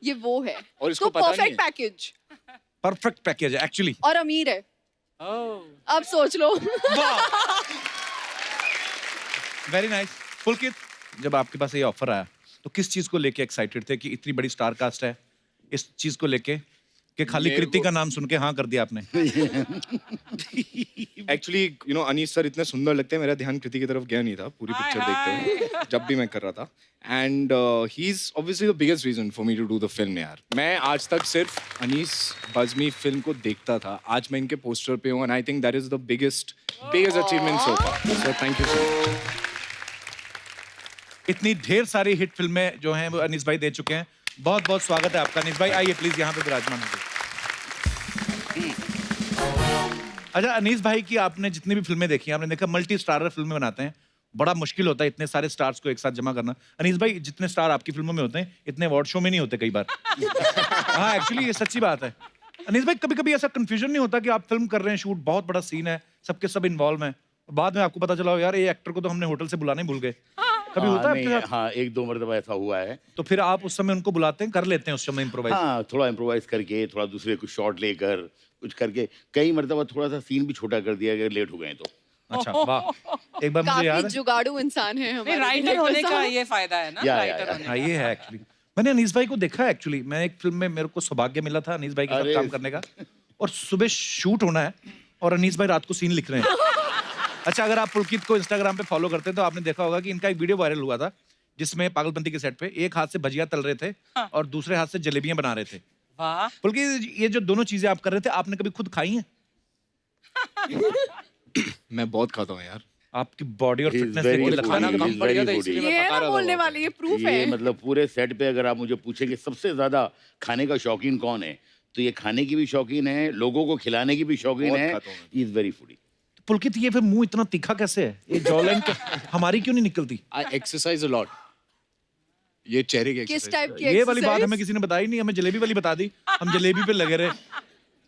ये वो है और इसको तो पता नहीं परफेक्ट है। पैकेज। परफेक्ट पैकेज है एक्चुअली। और अमीर है, अब सोच लो। Very nice. पुलकित, जब आपके पास ये ऑफर आया तो किस चीज को लेके एक्साइटेड थे कि इतनी बड़ी स्टार कास्ट है, इस चीज को लेके कि खाली मेरे कृति को- का नाम सुन के हाँ कर दिया आपने? Actually you know Anees sir इतने सुंदर लगते हैं, मेरा ध्यान कृति की तरफ गया नहीं था पूरी पिक्चर देखते हुए जब भी मैं कर रहा था। And he is obviously the biggest reason for me to do the film यार। मैं आज तक सिर्फ अनीस बज़मी फिल्म को देखता था, आज मैं इनके पोस्टर पे हूँ and I think that is the biggest achievement so far. So thank you so much. इतनी ढेर सारी हिट फिल्में जो हैं वो अनीस भाई दे चुके हैं। बहुत बहुत स्वागत है आपका अनीस भाई, आइए प्लीज यहाँ पे विराजमान होइए। अच्छा, अनीस भाई की आपने जितनी भी फिल्में देखी हैं, आपने देखा मल्टी स्टारर फिल्में बनाते हैं, बड़ा मुश्किल होता है इतने सारे स्टार्स को एक साथ जमा करना। अनीस भाई, जितने स्टार आपकी फिल्मों में होते हैं इतने अवार्ड शो में नहीं होते कई बार। हाँ, एक्चुअली ये सच्ची बात है। अनीस भाई, कभी कभी ऐसा कंफ्यूजन नहीं होता कि आप फिल्म कर रहे हैं, शूट बहुत बड़ा सीन है, सबके सब इन्वॉल्व हैं, बाद में आपको पता चला हो यार ये एक्टर को तो हमने होटल से बुलाना ही भूल गए? कभी होता है आपके साथ? हाँ, 1-2 मरतबा ऐसा हुआ है। तो फिर आप उस समय उनको बुलाते हैं, कर लेते हैं उस समय इम्प्रोवाइज? हाँ, थोड़ा इम्प्रोवाइज करके, थोड़ा दूसरे कुछ शॉट लेकर, कुछ करके, कई मरतबा थोड़ा सा सीन भी छोटा कर दिया अगर लेट हो गए तो। अच्छा, वाह। एक बार मुझे याद काफी है, जुगाड़ू इंसान है हमारे राइटर director होने का साहब। ये फायदा है ना, या, राइटर या। होने हाँ ये है एक्चुअली। मैंने अनीस भाई को देखा है एक्चुअली, मैं एक फिल्म में मेरे को सौभाग्य मिला था अनीस भाई के साथ अरे। काम करने का, और सुबह शूट होना है और अनीस भाई रात को सीन लिख रहे हैं। अच्छा, अगर आप पुलकित को इंस्टाग्राम पे फॉलो करते हैं तो आपने देखा होगा कि इनका एक वीडियो वायरल हुआ था जिसमें पागलपंती के सेट पे एक हाथ से भजिया तल रहे थे और दूसरे हाथ से जलेबियां बना रहे थे। वाह, पुलकित, ये जो दोनों चीजें आप कर रहे थे, आपने कभी खुद खाई हैं? मैं बहुत खाता हूँ यार। आपकी बॉडी और He is फिटनेस very देख के foodie, लगता खाना है he कि is कम पड़ गया था very इसलिए foodie। मैं ये पका है रहा ना था बोलने बहुत। वाले, ये प्रूफ ये है। मतलब पूरे सेट पे अगर आप मुझे पूछेंगे सबसे ज्यादा खाने का शौकीन कौन है, तो ये खाने की भी शौकीन है, लोगों को खिलाने की भी शौकीन बहुत है। खाता हूँ मैं। He is very foodie. Pulkit, ये फिर मुंह इतना तीखा कैसे है? ये जॉ लाइन हमारी क्यों नहीं निकलती? आई एक्सरसाइज अ लॉट। ये चेहरे की किस एक्सरसाइज टाइप की ये वाली बात exercise? हमें किसी ने बताई नहीं, हमें जलेबी वाली बता दी, हम जलेबी पे लगे रहे।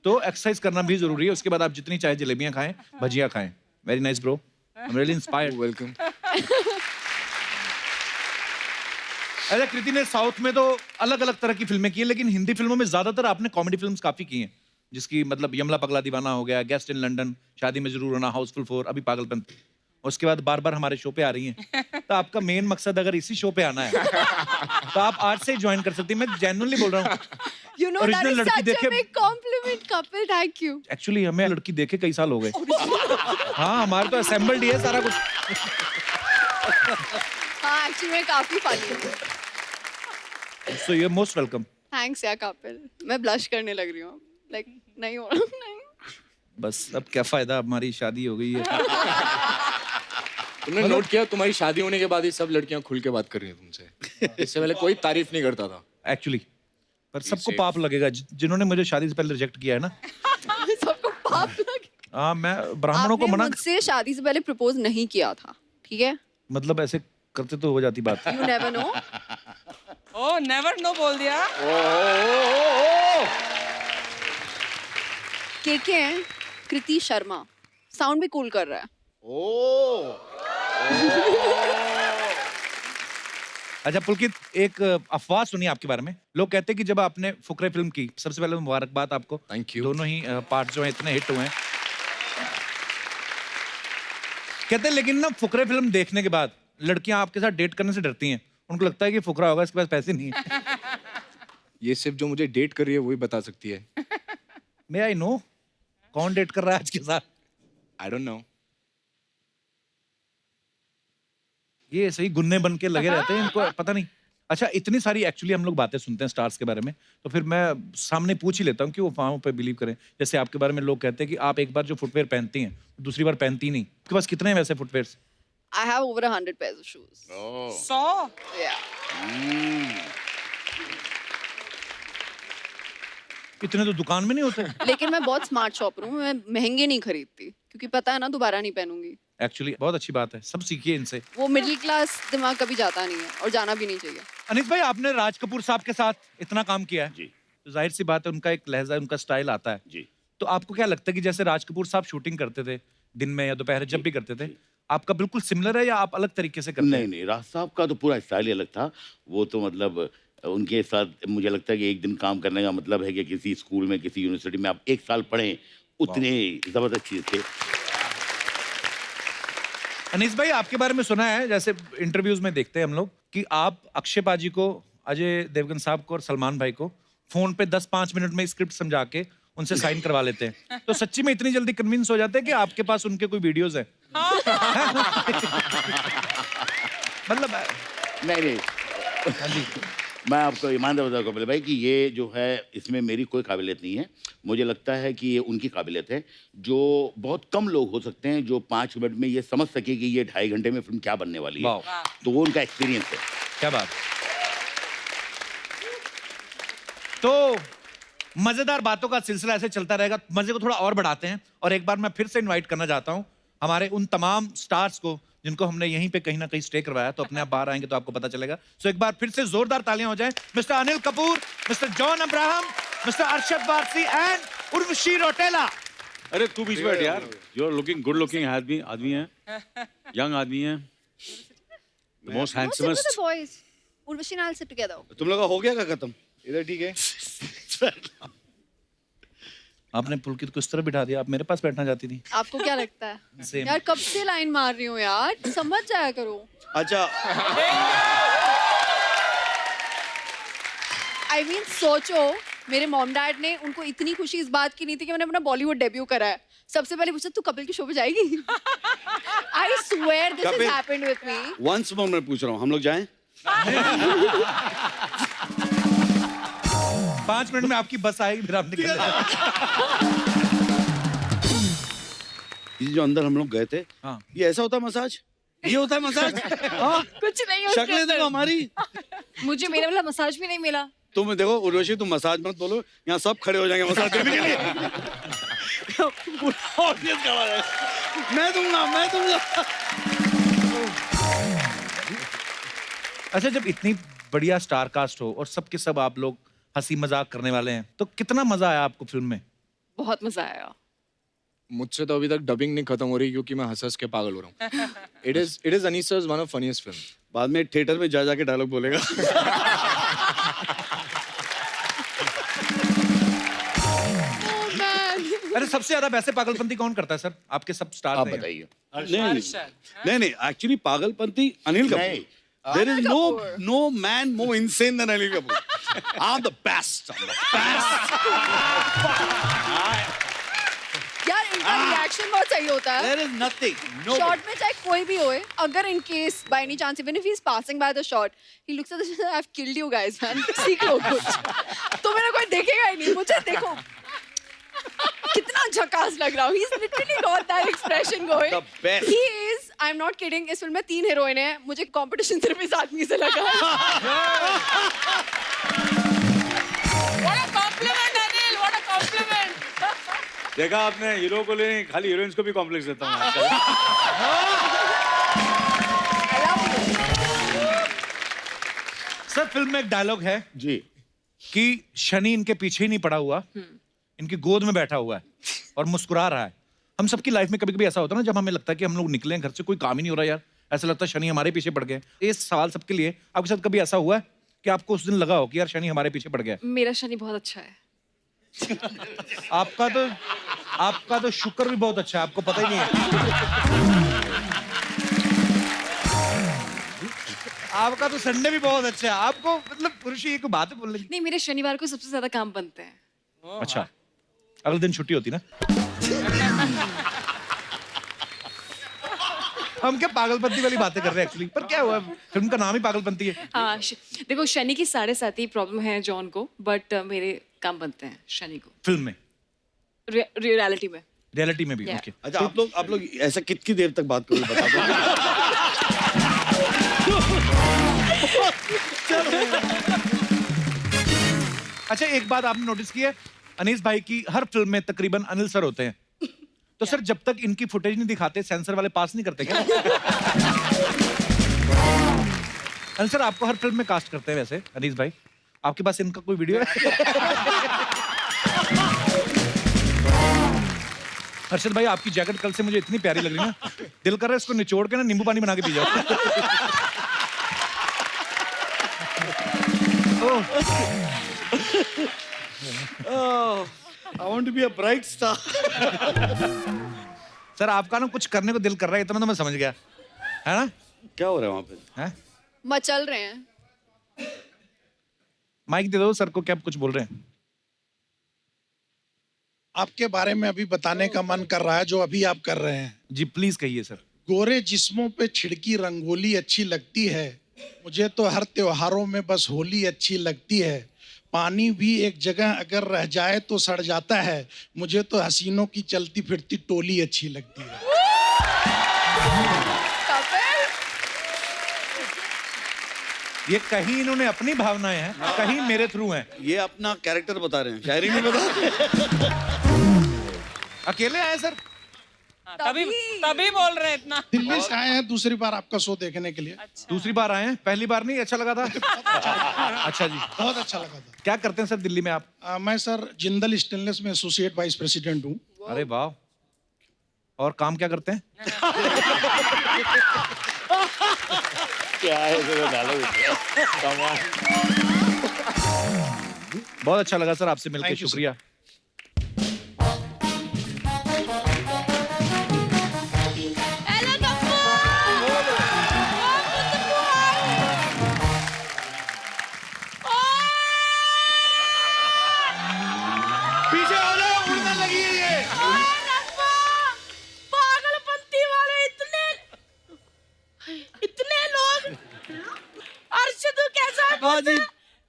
तो एक्सरसाइज करना भी जरूरी है, उसके बाद आप जितनी चाहे जलेबियां खाएं, भजिया खाएं। Very nice bro, I am really inspired. Welcome. अच्छा, कृति ने साउथ में तो अलग अलग तरह की फिल्में की हैं, लेकिन हिंदी फिल्मों में ज्यादातर आपने कॉमेडी फिल्म्स काफी की हैं, जिसकी मतलब यमला पगला दीवाना हो गया, गेस्ट इन लंदन, शादी में जरूर होना, हाउसफुल 4, अभी पागलपंती। उसके बाद बार बार हमारे शो पे आ रही हैं, तो आपका मेन मकसद अगर इसी शो पे आना है तो आप आज से ज्वाइन कर सकती हैं। मैं जेन्युइनली बोल रहा हूँ। You know, that Original is लड़की such a देखे- big compliment, couple. Thank you. Actually हमें लड़की देखे कई साल हो गए। हाँ, हमारे तो असेंबल्ड ही है सारा कुछ। हाँ, actually मैं काफी funny हूँ. So you are most welcome. Thanks यार couple. मैं blush करने लग रही हूँ. Like नहीं हो रहा नहीं. बस अब क्या फायदा, हमारी शादी हो गई है। तुमने नोट किया तुम्हारी शादी होने के बाद ही सब लड़कियां खुल के बात कर रही हैं तुमसे। इससे पहले कोई तारीफ नहीं करता था। एक्चुअली पर सबको पाप लगेगा जिन्होंने मुझे शादी से पहले रिजेक्ट किया है ना। सबको पाप लगे. हाँ, मैं ब्राह्मणों को आपने मना, मुझसे शादी से पहले प्रपोज नहीं किया था, ठीक है? मतलब ऐसे करते तो हो जाती बात। You never know. Oh never know बोल दिया। के हैं कृति शर्मा. साउंड भी कूल कर रहा है. अच्छा पुलकित, एक अफवाह सुनी आपके बारे में। लोग कहते हैं कि जब आपने फुकरे फिल्म की, सबसे पहले मुबारकबाद आपको। Thank you. दोनों ही पार्ट जो है इतने हिट हुए हैं। कहते हैं लेकिन ना फुकरे फिल्म देखने के बाद लड़कियां आपके साथ डेट करने से डरती हैं। उनको लगता है कि फुकरा होगा, इसके पास पैसे नहीं है। ये सिर्फ जो मुझे डेट कर रही है वही बता सकती है। मे आई नो कौन डेट कर रहा है आज के साथ? I don't know. ये सही गुन्ने बन के लगे रहते हैं, इनको पता नहीं। अच्छा, इतनी सारी एक्चुअली हम लोग बातें सुनते हैं स्टार्स के बारे में, तो फिर मैं सामने पूछ ही लेता हूँ कि वो अफवाहों पे बिलीव करें। जैसे आपके बारे में लोग कहते हैं कि आप एक बार जो फुटवेयर पहनती हैं दूसरी बार पहनती नहीं। आपके पास कितने हैं वैसे footwear? I have over 100 pairs of shoes. 100। Yeah. इतने तो दुकान में नहीं होते। लेकिन मैं बहुत स्मार्ट शॉपर हूँ. मैं महंगे नहीं खरीदती क्योंकि पता है ना दोबारा नहीं पहनूंगी. एक्चुअली बहुत अच्छी बात है, सब सीखिए इनसे। वो मिडिल क्लास दिमाग कभी जाता नहीं है और जाना भी नहीं चाहिए. अनिस भाई, आपने राज कपूर साहब के साथ इतना काम किया है, जी तो जाहिर सी बात है उनका एक लहजा, उनका स्टाइल आता है। जी. तो आपको क्या लगता है कि जैसे राज कपूर साहब शूटिंग करते थे दिन में या दोपहर जब भी करते थे, आपका बिल्कुल सिमिलर है या आप अलग तरीके से करते हैं? नहीं, राज साहब का तो पूरा स्टाइल ही अलग था। वो तो मतलब उनके साथ मुझे लगता है कि एक दिन काम करने का मतलब है कि किसी स्कूल में, किसी यूनिवर्सिटी में आप एक साल पढ़ें, उतने जबरदस्त चीज थे। अनीस भाई, आपके बारे में सुना है, जैसे इंटरव्यूज में देखते हैं हम लोग, कि आप अक्षय पाजी को, अजय देवगन साहब को और सलमान भाई को फोन पे 10-5 मिनट में स्क्रिप्ट समझा के उनसे साइन करवा लेते हैं। तो सच्ची में इतनी जल्दी कन्विंस हो जाते हैं कि आपके पास उनके कोई वीडियोस हैं? मतलब नहीं, हाँ जी। मैं आपको ईमानदार बताऊँ कपिल भाई कि ये जो है इसमें मेरी कोई काबिलियत नहीं है। मुझे लगता है कि ये उनकी काबिलियत है, जो बहुत कम लोग हो सकते हैं जो 5 मिनट में ये समझ सके कि ये 2.5 घंटे में फिल्म क्या बनने वाली है। तो वो उनका एक्सपीरियंस है। क्या बात। तो मजेदार बातों का सिलसिला ऐसे चलता रहेगा, मजे को थोड़ा और बढ़ाते हैं और एक बार मैं फिर से इनवाइट करना चाहता हूं हमारे उन तमाम स्टार्स को जिनको हमने यहीं पे कहीं ना कहीं स्टे करवाया, तो अपने आप बाहर आएंगे तो आपको पता चलेगा। सो एक बार फिर से जोरदार तालियां हो जाएं। Mister Anil Kapoor, mister John Abraham, mister Arshad Warsi and Urvashi Rautela. अरे तू बीच में बैठ यार। You are looking good looking आदमी है, यंग आदमी है, most handsomest. boys. Urvashi and I'll sit together. तुम लोग का हो गया क्या खत्म? इधर ठीक है। आपने पुलकित को इस तरह बिठा दिया, आप मेरे पास बैठना चाहती थी। आपको क्या लगता है? Same. यार कब से लाइन मार रही हूँ यार, समझ जाया करो. अच्छा I mean, सोचो मेरे मॉम डैड ने उनको इतनी खुशी इस बात की नहीं थी कि मैंने अपना बॉलीवुड डेब्यू करा है. सबसे पहले पूछा तू कपिल के शो पे जाएगी? I swear this has Kapil- happened with me. Once more मैं पूछ रहा हूँ, हम लोग जाएं? 5 मिनट में आपकी बस आएगी, फिर आप निकल जाएंगे। ये जो अंदर हम लोग गए थे, हाँ। ये ऐसा होता है मसाज? ये होता है मसाज? हाँ? कुछ नहीं उसके शक्लें देखो हमारी। मुझे मेरा वाला मसाज भी नहीं मिला. तुम देखो उर्वशी, तुम मसाज मत बोलो, यहाँ सब खड़े हो जाएंगे मसाज देने के लिए। पूरा ऑडियंस खड़ा है। मैं दूंगा। अच्छा, जब इतनी बढ़िया स्टार कास्ट हो और सब के सब आप लोग हंसी मजाक करने वाले हैं, तो कितना मजा आया आपको फिल्म में? बहुत मजा आया. मुझसे तो अभी तक डबिंग नहीं खत्म हो रही क्योंकि मैं हंस के पागल हो रहा हूँ। It is Anees one of funniest film. बाद में थिएटर में जा के डायलॉग बोलेगा। अरे सबसे ज्यादा वैसे पागलपंती कौन करता है सर? आपके सब स्टार आप बताइए। नहीं एक्चुअली पागलपंती अनिल नहीं। Kapoor. There is no man more insane than Anil Kapoor. I'm the best. यार इनका रिएक्शन बहुत सही होता है. There is nothing. No. Shot में चाहे कोई भी होए, अगर in case by any chance even if he is passing by the shot, he looks at the I have killed you guys man. सीख लो कुछ. तो मेरा कोई देखेगा ही नहीं. मुझे देखो कितना झकास लग रहा हूँ. He's literally got that expression going. The best. He is. I'm not kidding. इस फिल्म में 3 हीरोइन हैं. मुझे कंपटीशन सिर्फ इस आदमी से लगा. What a compliment, Anil. What a compliment. देखा आपने, हीरो को लेने खाली हीरोइंस को भी कॉम्प्लेक्स देता हूँ आजकल. सर फिल्म में एक डायलॉग है जी कि शनि इनके पीछे ही नहीं पड़ा हुआ, इनकी गोद में बैठा हुआ है और मुस्कुरा रहा है. हम सबकी लाइफ में कभी कभी ऐसा होता है ना, जब हमें लगता है कि हम लोग निकले घर से, कोई काम ही नहीं हो रहा यार, ऐसा लगता है शनि हमारे पीछे पड़ गए. ये सवाल सबके लिए, आपके साथ कभी ऐसा हुआ है कि आपको उस दिन लगा हो कि यार शनि हमारे पीछे पड़ गया? मेरा शनि बहुत अच्छा है. आपका तो शुक्र भी बहुत अच्छा है, आपको पता ही नहीं है. आपका तो संडे भी बहुत अच्छा है. आपको मतलब पुरुष एक बात बोलने की. नहीं, मेरे शनिवार को सबसे ज्यादा काम बनते हैं. अच्छा, अगले दिन छुट्टी होती ना. हम क्या पागलपंती वाली बातें कर रहे हैं एक्चुअली, पर क्या हुआ, फिल्म का नाम ही पागलपंती है. हाँ, देखो शनि की 7.5 प्रॉब्लम है जॉन को, बट मेरे काम बनते हैं शनि को. फिल्म में, रियलिटी में. रियलिटी में भी. Yeah. ओके. अच्छा आप लोग ऐसा कितनी देर तक बात करोगे बता दो. अच्छा एक बात आपने नोटिस की है, अनीस भाई की हर फिल्म में तकरीबन अनिल सर होते हैं. तो सर जब तक इनकी फुटेज नहीं दिखाते, सेंसर वाले पास नहीं करते क्या? अनिल सर आपको हर फिल्म में कास्ट करते हैं वैसे अनीस भाई, आपके पास इनका कोई वीडियो है? हर्षद भाई आपकी जैकेट कल से मुझे इतनी प्यारी लग रही है ना, दिल कर रहा है इसको निचोड़ के ना नींबू पानी बना के पी जाओ. I want to be a bright star. Sir आपका ना कुछ करने को दिल कर रहा है, इतना तो मैं समझ गया है ना. क्या हो रहा है वहाँ पे? हैं? मचल रहे हैं. माइक दे दो सर को, क्या कुछ बोल रहे हैं? आपके बारे में अभी बताने का मन कर रहा है जो अभी आप कर रहे हैं. जी प्लीज कहिए सर. गोरे जिस्मों पे छिड़की रंगोली अच्छी लगती है, मुझे तो हर त्योहारों में बस होली अच्छी लगती है. पानी भी एक जगह अगर रह जाए तो सड़ जाता है, मुझे तो हसीनों की चलती फिरती टोली अच्छी लगती है. ये कहीं इन्होंने अपनी भावनाएं हैं, कहीं मेरे थ्रू हैं. ये अपना कैरेक्टर बता रहे हैं, शायरी नहीं बता. अकेले आए सर? तभी बोल रहे हैं इतना. दिल्ली से आए हैं दूसरी बार आपका शो देखने के लिए. दूसरी बार आए हैं, पहली बार नहीं अच्छा लगा था? अच्छा जी, बहुत अच्छा लगा था. क्या करते हैं सर दिल्ली में आप? मैं सर जिंदल स्टेनलेस में एसोसिएट वाइस प्रेसिडेंट हूँ. अरे वाह. और काम क्या करते हैं? क्या है बहुत अच्छा लगा सर आपसे मिलकर, Thank you, शुक्रिया. पीछे हो जाओ, उड़ने लगी है ये. पागलपंती वाले इतने लोग. अर्शद कैसा है?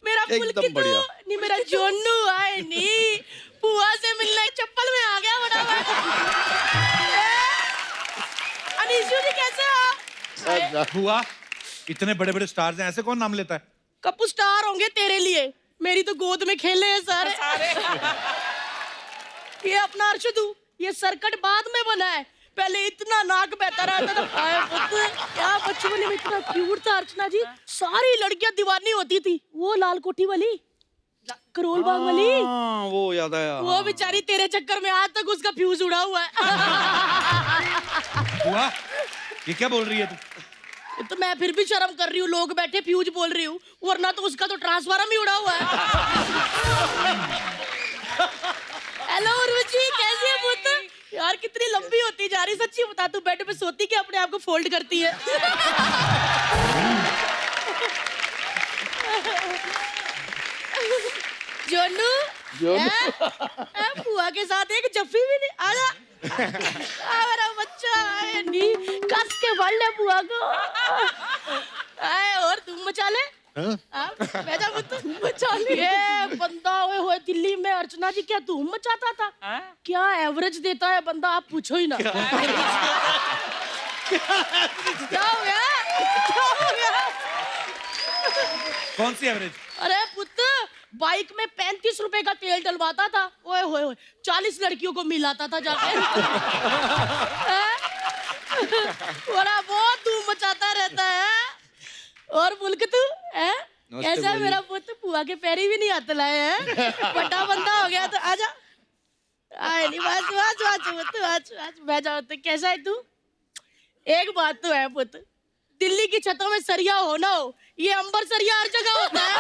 मेरा एकदम बढ़िया. नहीं मेरा जोनू आए नहीं, बुआ से मिलने चप्पल में आ गया फटाफट. अनीशु जी कैसे हो आप? हुआ इतने बड़े बड़े स्टार्स हैं, ऐसे कौन नाम लेता है? कपू स्टार होंगे तेरे लिए, मेरी तो गोद में खेले हैं सारे. ये अपना अर्शदू, ये सरकट बाद में बना है, पहले इतना नाक बहता रहता था. हाय पुत्र, क्या बचपन में इतना क्यूट था अर्चना जी. सारी लड़कियां दीवानी होती थी. वो लाल कोठी वाली, करोल बाग वाली, वो याद आया. वो बेचारी तेरे चक्कर में आज तक उसका फ्यूज उड़ा हुआ है. हुआ ये क्या बोल रही है तू? तो मैं फिर भी शर्म कर रही हूँ, लोग बैठे फ्यूज बोल रही हूँ, वरना तो उसका तो ट्रांसफार्मर ही उड़ा हुआ है. हेलो उर्वशी, कैसी है पुत्र? यार कितनी लंबी होती जा रही, सच्ची बता तू बेड पे सोती कि अपने आप को फोल्ड करती है? जोनू बुआ के साथ एक जफ्फी भी नहीं आजा। मेरा बच्चा आए नहीं कस के फड़ ले बुआ को। आए और तुम मचा ले। बेटा तुम मचा लिए बंदा ओए होए दिल्ली में। अर्चना जी क्या धूम मचाता था? क्या एवरेज देता है बंदा, आप पूछो ही ना। क्या हो गया? क्या हो गया? कौन सी एवरेज? अरे पुत्र बाइक में 35 रुपए का तेल डलवाता था, ओए होए होए 40 लड़कियों को मिलाता था जाके। बड़ा बहुत धूम मचाता रहता है। और मुल्क तू कैसा है मेरा पुत्र? बुआ के पैरी भी नहीं हाथ लाए हैं, बड़ा बंदा हो गया। तो आजा आए नहीं बस बस बस बस बैठ जाओ। तो कैसा है तू? एक बात तो है पुत्र, दिल्ली की छतों में सरिया हो ना हो, ये अंबर सरिया हर जगह होता है।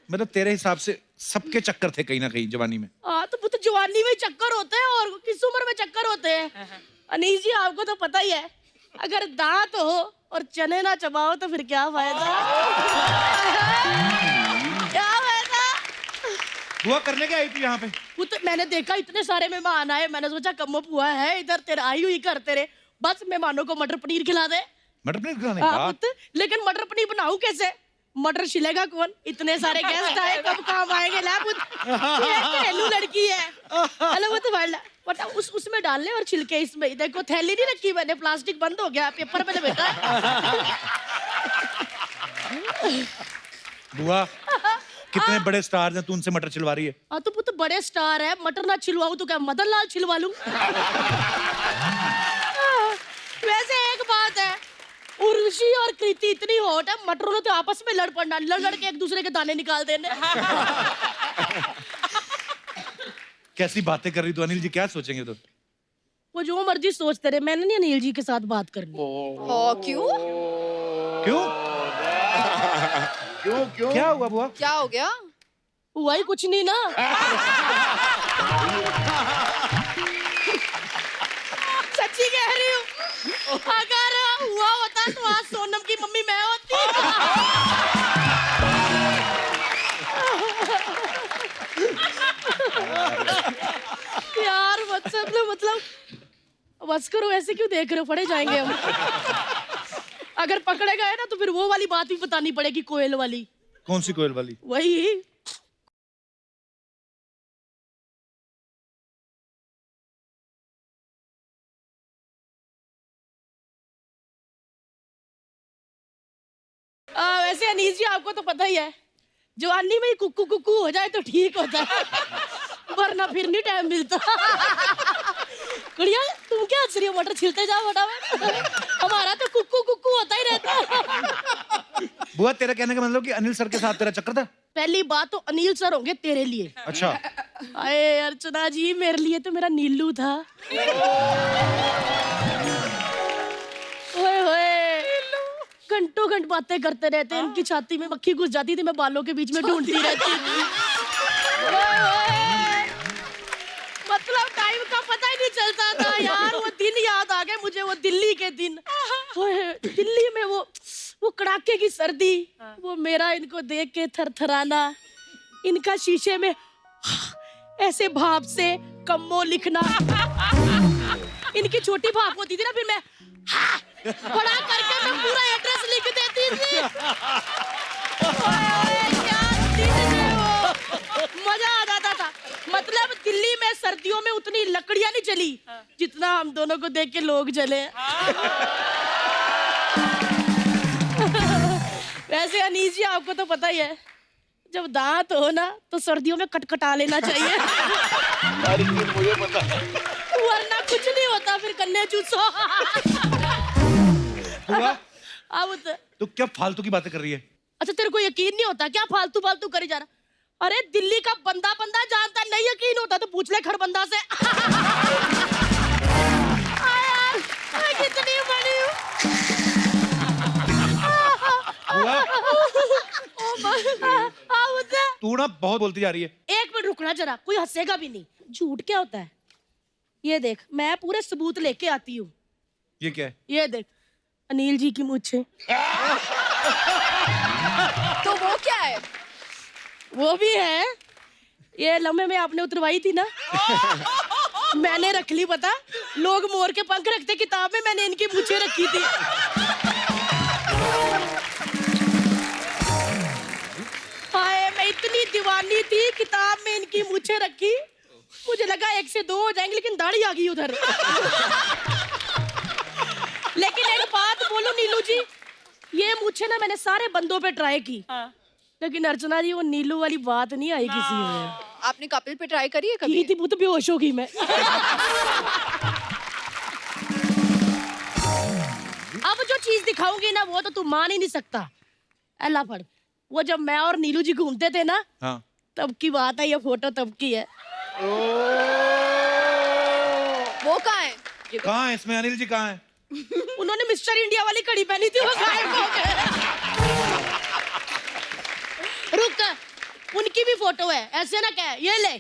मतलब तेरे हिसाब से सबके चक्कर थे कहीं ना कहीं जवानी में? हाँ तो पुत्र जवानी में चक्कर होते हैं और किस उम्र में चक्कर होते हैं। अनीस जी आपको तो पता ही है, अगर दांत हो और चने ना चबाओ तो फिर क्या फायदा? क्या फायदा? बुआ करने क्या आई थी यहाँ पे? पुत्र मैंने देखा इतने सारे मेहमान आए, मैंने सोचा कम्मो बुआ है इधर, तेरा आई हुई कर तेरे, बस मेहमानों को मटर पनीर खिला दे। मटर पनीर खिलाने? पुत्र लेकिन मटर पनीर बनाऊं कैसे? मटर छिलेगा कौन? इतने सारे गेस्ट आए, कब काम आएंगे? ला पुत्र ये घरेलू लड़की है। हेलो वो तो बटा उसमें डाल ले और छिलके इसमें। देखो थैली नहीं रखी मैंने, प्लास्टिक बंद हो गया, पेपर में लपेटा। बुआ कितने बड़े स्टार हैं, तू उनसे मटर छिलवा रही है? हाँ तो पुत्र बड़े स्टार है, मटर ना छिलवाऊं तो क्या मदन लाल छिलवा लूं? वैसे एक बात है, उर्वशी और कृति इतनी हॉट है, मटरों ने तो आपस में लड़ पड़ना, लड़ के एक दूसरे के दाने निकाल देने। कैसी बातें कर रही तू? अनिल जी क्या सोचेंगे तो? वो जो मर्जी सोचते रहे, मैंने नहीं अनिल जी के साथ बात करनी। क्यों? क्यों? क्यों क्यों? क्या हुआ बुआ? क्या हो गया? हुआ ही कुछ नहीं ना। सच्ची कह रही हूँ, अगर हुआ होता तो आज सोनम की मम्मी मैं होती। यार मतलब बस करो, ऐसे क्यों देख रहे हो? पड़े जाएंगे हम। अगर पकड़े गए ना तो फिर वो वाली बात भी बतानी पड़ेगी, कोयल वाली। कौन सी कोयल वाली? वही वैसे अनीस जी आपको तो पता ही है, जवानी में ही कुक्कू कुक्कू हो जाए तो ठीक होता है, वरना फिर नहीं टाइम मिलता। कुड़िया तुम क्या हंस रही हो? मटर छिलते जाओ फटाफट, हमारा तो कुक्कू कुक्कू होता ही रहता। बुआ तेरा कहने का मतलब कि अनिल सर के साथ तेरा चक्कर था? पहली बात तो अनिल सर होंगे तेरे लिए। अच्छा। अरे अर्चना जी मेरे लिए तो मेरा नीलू था। ओए होए घंटों घंट बातें करते रहते हैं, इनकी छाती में मक्खी घुस जाती थी, मैं बालों के बीच में ढूंढती रहती थी। मतलब टाइम का पता ही नहीं चलता था यार। वो दिन याद आ गए मुझे, वो दिल्ली के दिन। दिल्ली में वो कड़ाके की सर्दी, वो मेरा इनको देख के थरथराना, इनका शीशे में ऐसे भाप से कम्मो लिखना। इनकी छोटी भाप होती थी ना, फिर मैं बड़ा करके मैं पूरा एड्रेस लिख देती थी। क्या दिन थे वो, मजा आ जाता था। मतलब दिल्ली में सर्दियों में उतनी लकड़ियां नहीं जली जितना हम दोनों को देख के लोग जले। वैसे अनीस जी आपको तो पता ही है, जब दांत हो ना तो सर्दियों में कटकटा लेना चाहिए। मुझे पता है, वरना कुछ नहीं होता, फिर कन्ने चूसो। अब तो क्या फालतू की बातें कर रही है? अच्छा तेरे को यकीन नहीं होता क्या फालतू फालतू करी जा रहा? अरे दिल्ली का बंदा जानता, नहीं यकीन होता तो पूछ ले खड़बंदा से। कितनी बड़ी हूँ। तू ना बहुत बोलती जा रही है। एक मिनट रुकना जरा, कोई हंसेगा भी नहीं। झूठ क्या होता है? ये देख, मैं पूरे सबूत लेके आती हूँ। ये क्या है? ये देख, अनिल जी की मूंछें। तो वो क्या है? वो भी है। ये लम्हे में आपने उतरवाई थी ना, मैंने रख ली। पता, लोग मोर के पंख रखते किताब में, मैंने इनकी मूंछें रखी थी। हाय, मैं इतनी दीवानी थी, किताब में इनकी मूंछें रखी। मुझे लगा 1 से 2 हो जाएंगे, लेकिन दाढ़ी आ गई उधर। लेकिन एक बात बोलो नीलू जी, ये मूंछें ना मैंने सारे बंदों पे ट्राई की, लेकिन अर्चना जी वो नीलू वाली बात नहीं आई किसी में। आपने कपिल पे ट्राई करी है कभी? की थी, वो तो बेहोश हो गई मैं। अब जो चीज दिखाऊंगी ना, वो तो तू मान ही नहीं सकता। अल्लाह पर वो जब मैं और नीलू जी घूमते थे ना, हाँ। तब की बात है, ये फोटो तब की है। वो कहाँ है? कहाँ है इसमें? अनिल जी कहाँ है? उन्होंने मिस्टर इंडिया वाली कड़ी पहनी थी, वो गायब हो गए। रुक, उनकी भी फोटो है, ऐसे ना कह। ये ले।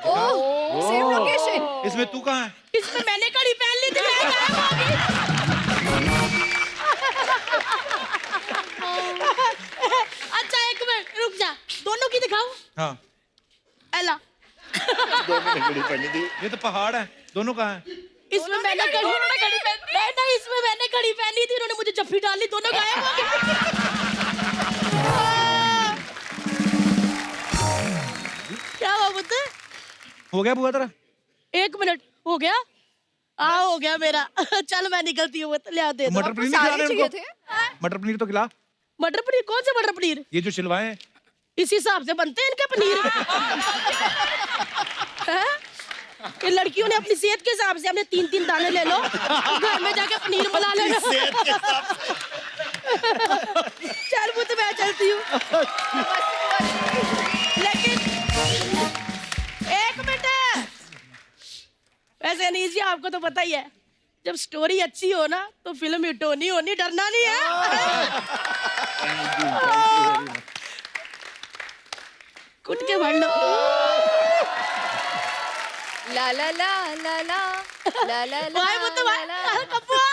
ओह, सेम लोकेशन। इसमें तू कहाँ है? इसमें मैंने कड़ी पहन ली थी, मैं गायब हो गई। अच्छा एक मिनट रुक जा, दोनों की दिखाऊं? हाँ। एला। दोनों ने घड़ी पहनी थी। ये तो पहाड़ है, दोनों कहाँ है? इसमें मैंने घड़ी नहीं, इसमें मैंने घड़ी पहनी थी, उन्होंने मुझे जफ्फी डाली, दोनों गायब हो गए। क्या हुआ पुत्र? हो गया बुआ तेरा? 1 मिनट हो गया? हो गया मेरा। चल मैं निकलती हूँ, ले आ दे दो। मटर पनीर नहीं खिला रहे उनको? मटर पनीर तो खिला। मटर पनीर? कौन सा मटर पनीर? ये जो छिलवाए हैं। इस हिसाब से बनते हैं इनके पनीर। हैं? ये लड़कियों ने अपनी सेहत के हिसाब से, हमने 3-3 दाने ले लो, घर में जाके पनीर बना लेना। चल पुत्र मैं चलती हूँ। लेकिन 1 मिनट, वैसे अनीस जी आपको तो पता ही है, जब स्टोरी अच्छी हो ना तो फिल्म हिट होनी, डरना नहीं है। कुट के भर लो। ला ला ला ला ला ला ला ला। भाई वो तो भाई कपुआ,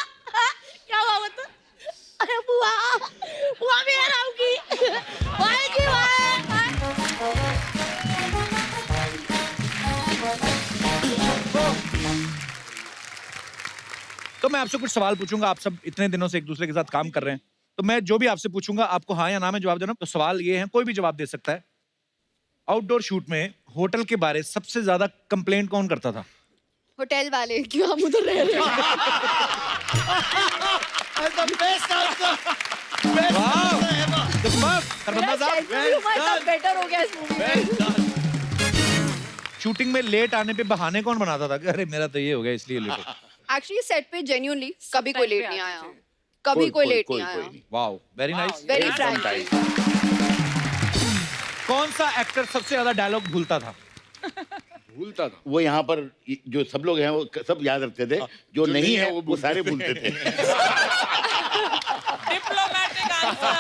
क्या हुआ वो तो? अरे बुआ, बुआ भी हराऊंगी। भाई जी भाई। तो मैं आपसे कुछ सवाल पूछूंगा, आप सब इतने दिनों से एक दूसरे के साथ काम कर रहे हैं, तो मैं जो भी आपसे पूछूंगा आपको हाँ या ना में जवाब देना। तो सवाल ये है, कोई भी जवाब दे सकता है। आउटडोर शूट में होटल के बारे सबसे ज्यादा कंप्लेंट कौन करता था? होटल वाले, क्यों हम उधर रह रहे हैं? बेटर हो गया इस मूवी में। शूटिंग में लेट आने पे बहाने कौन बनाता था कि अरे मेरा तो ये हो गया इसलिए लेट हो? एक्चुअली सेट पे जेन्युइनली कभी कोई लेट नहीं आया, कभी कोई लेट नहीं आया। Wow, very nice, very Frank. कौन सा एक्टर सबसे ज्यादा डायलॉग भूलता था? भूलता था वो, यहाँ पर जो सब लोग हैं वो सब याद रखते थे, जो नहीं है वो सारे भूलते थे। Diplomatic answer.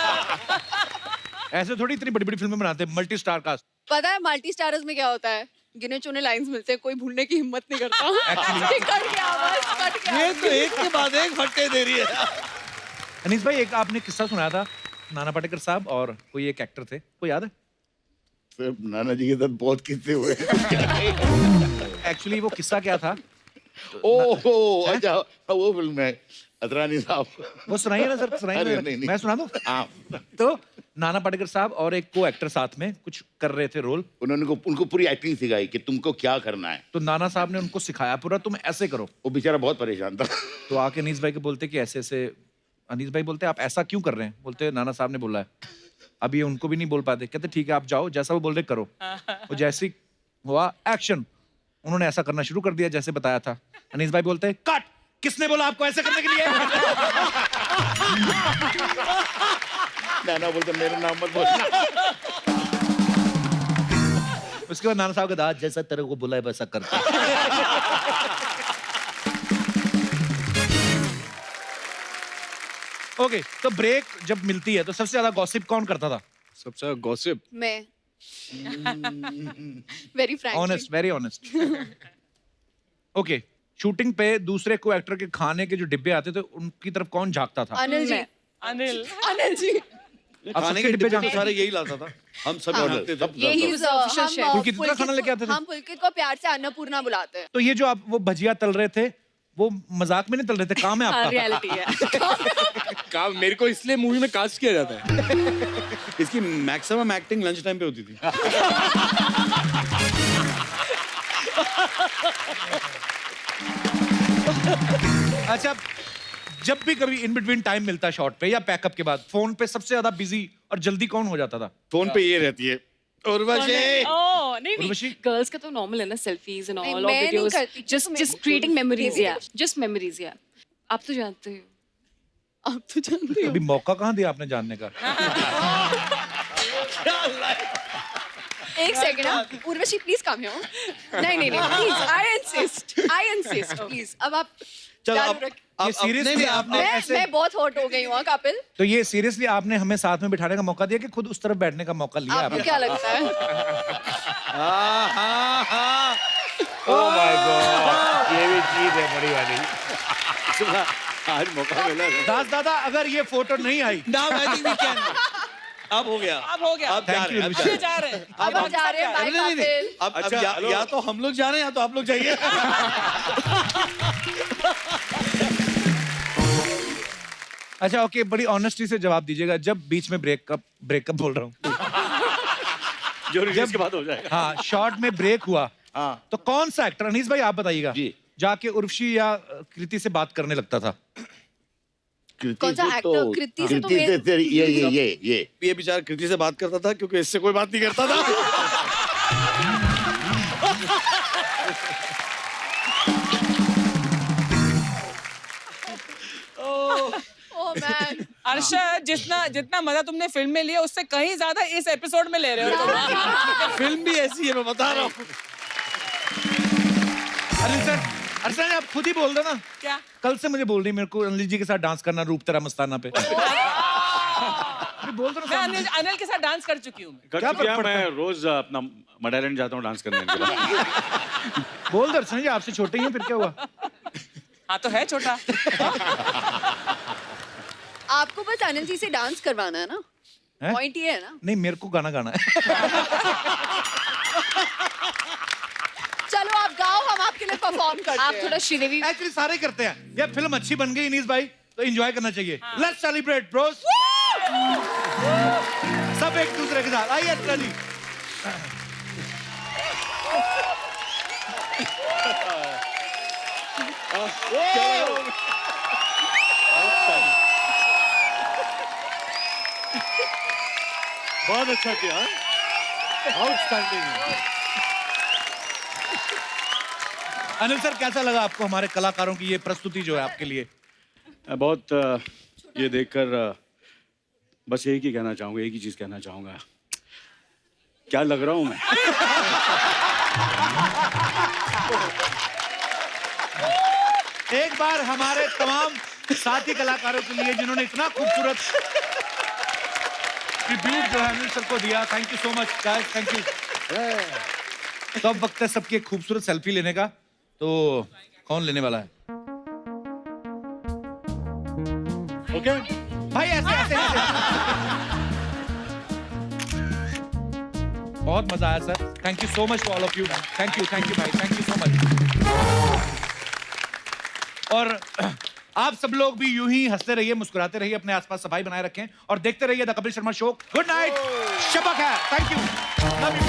ऐसे थोड़ी इतनी बड़ी बड़ी फिल्में बनाते हैं, मल्टी स्टार कास्ट। पता है मल्टी स्टारर्स में क्या होता है? गिने चुने लाइंस मिलते हैं, कोई भूलने की हिम्मत नहीं करता। कट गया आवाज, कट गया। ये तो एक के बाद एक फट्टे दे रही है। अनीस भाई, एक आपने किस्सा सुनाया था, नाना पाटेकर साहब और कोई एक एक्टर थे, कोई याद है? सिर्फ नाना जी के साथ बहुत किस्से हुए। एक्चुअली वो किस्सा क्या था? ओहो, अच्छा वो फिल्म है अतरानी साहब। वो सुनाइए ना सर, सुनाइए ना। नहीं। मैं सुना दूं? हाँ। तो नाना पाटेकर साहब और एक को एक्टर साथ में कुछ कर रहे थे रोल। उन्होंने उनको पूरी एक्टिंग सिखाई कि तुमको क्या करना है। तो नाना साहब ने उनको सिखाया पूरा, तुम ऐसे करो। वो बेचारा बहुत परेशान था। तो आके अनीस भाई को बोलते कि ऐसे ऐसे, अनीस भाई बोलते आप ऐसा क्यों कर रहे हैं? बोलते नाना साहब ने बोला है। अब ये उनको भी नहीं बोल पाते, कहते ठीक है आप जाओ, जैसा वो बोल रहे करो। वो जैसे हुआ एक्शन, उन्होंने ऐसा करना शुरू कर दिया जैसे बताया था। अनीस भाई बोलते हैं कट, किसने बोला आपको ऐसे करने के लिए? नाना बोलते मेरा नाम मत बोलना। उसके बाद नाना साहब का दाद जैसा तेरे को बोला है वैसा करता। ओके, तो ब्रेक जब मिलती है तो सबसे ज्यादा गॉसिप कौन करता था? सबसे गॉसिप मैं very frankly honest, very honest. Okay, shooting पे दूसरे को एक्टर के खाने के जो डिब्बे आते थे उनकी तरफ कौन झांकता था? अनिल जी। अनिल जी। खाने के डिब्बे तो सारे यही लाता था, हम सब खाते थे। यही पुलकित कितना खाना लेके आते थे? हम पुलकित को प्यार से अन्नपूर्णा बुलाते हैं। तो ये जो आप वो भजिया तल रहे थे वो मजाक में नहीं तल रहे थे, काम है आपका? रियलिटी है। काम मेरे को इसलिए मूवी में कास्ट किया जाता है। इसकी मैक्सिमम एक्टिंग लंच टाइम पे होती थी। अच्छा, जब भी कभी इन बिटवीन टाइम मिलता है शॉट पे या पैकअप के बाद, फोन पे सबसे ज्यादा बिजी और जल्दी कौन हो जाता था? फोन पे ये रहती है उर्वशी। उर्वशी? गर्ल्स का तो नॉर्मल है ना, सेल्फीज एंड नहीं, ऑल मैं ऑफ नहीं वीडियोस, करती, जस्ट तो जस्ट मैं क्रिएटिंग मेमोरीज, या basically- जस्ट मेमोरीज, या आप तो जानते हो, आप तो जानते हो। अभी मौका कहाँ दिया आपने जानने का? एक second, Urvashi please come here. नहीं प्लीज, आई इंसिस्ट प्लीज। अब आप चलो चालू अब रख- ये सीरियसली आपने ऐसे, मैं बहुत हॉट हो गई हूँ कपिल। तो ये सीरियसली आपने हमें साथ में बिठाने का मौका दिया कि खुद उस तरफ बैठने का मौका लिया आपको आपने? क्या लगता है? ओह माय गॉड, ये भी चीज है बड़ी वाली। आज मौका मिला है। दास दादा, अगर ये फोटो नहीं आई now I think we can. अब हो गया। अब हो गया। अब जा रहे हैं, अब जा रहे हैं। जा रहे हैं। अब हम जा रहे हैं बाय नहीं, कपिल। अब अच्छा, या तो हम लोग जा रहे हैं या तो आप लोग जाइए। अच्छा ओके, बड़ी ऑनेस्टी से जवाब दीजिएगा, जब बीच में ब्रेकअप बोल रहा हूँ, जो रिलीज के बाद हो जाएगा। हाँ, शॉर्ट में ब्रेक हुआ, हाँ, तो कौन सा एक्टर, अनीस भाई आप बताइएगा, जी। जाके उर्वशी या कृति से बात करने लगता था? कौन सा एक्टर? कृति से तो ये बेचारा कृति से बात करता था क्योंकि इससे कोई बात नहीं करता था। Oh man. अर्शद, जितना मजा तुमने फिल्म में लिया उससे कहीं ज्यादा इस एपिसोड में ले रहे हो तुम। फिल्म भी ऐसी है, मैं बता रहा हूँ। अर्शद आप खुद ही बोल दो ना। क्या? कल से मुझे बोल रही मेरे को अनिल जी के साथ डांस करना रूप तेरा मस्ताना पे। बोल दो मैं अनिल के साथ डांस कर चुकी हूँ। क्या फर्क पड़ता मैं है? रोज अपना मडालैंड जाता हूँ डांस करने के लिए। बोल दो अर्शद जी, आपसे छोटे ही हैं, फिर क्या हुआ? हाँ तो है छोटा। आपको बस अनिल जी से डांस करवाना है ना, पॉइंट ये है ना। नहीं, मेरे को गाना गाना है। चलो आप गाओ, हम आपके लिए परफॉर्म करते हैं। आप थोड़ा श्रीदेवी। एक्चुअली सारे करते हैं, ये फिल्म अच्छी बन गई अनीस भाई, तो एंजॉय करना चाहिए। Let's celebrate Bros. सब एक दूसरे के साथ आइए अर्चना जी। बहुत अच्छा किया, आउटस्टैंडिंग। अनिल सर, कैसा लगा आपको हमारे कलाकारों की ये प्रस्तुति जो है आपके लिए? बहुत ये देखकर बस एक ही कहना चाहूंगा, एक ही चीज कहना चाहूंगा, क्या लग रहा हूं मैं। एक बार हमारे तमाम साथी कलाकारों के लिए जिन्होंने इतना खूबसूरत ट्रिब्यूट जो है अनिल सर को दिया, thank you so much guys, thank you. तो अब वक्त है सबकी एक खूबसूरत सेल्फी लेने का, तो कौन लेने वाला है? ओके भाई, ऐसे ऐसे ऐसे। बहुत मजा आया sir, thank you so much to all of you, thank you भाई, थैंक यू सो मच। और आप सब लोग भी यूं ही हंसते रहिए, मुस्कुराते रहिए, अपने आसपास सफाई बनाए रखें और देखते रहिए the Kapil Sharma show. Good night, शबा खैर, थैंक यू, लव यू।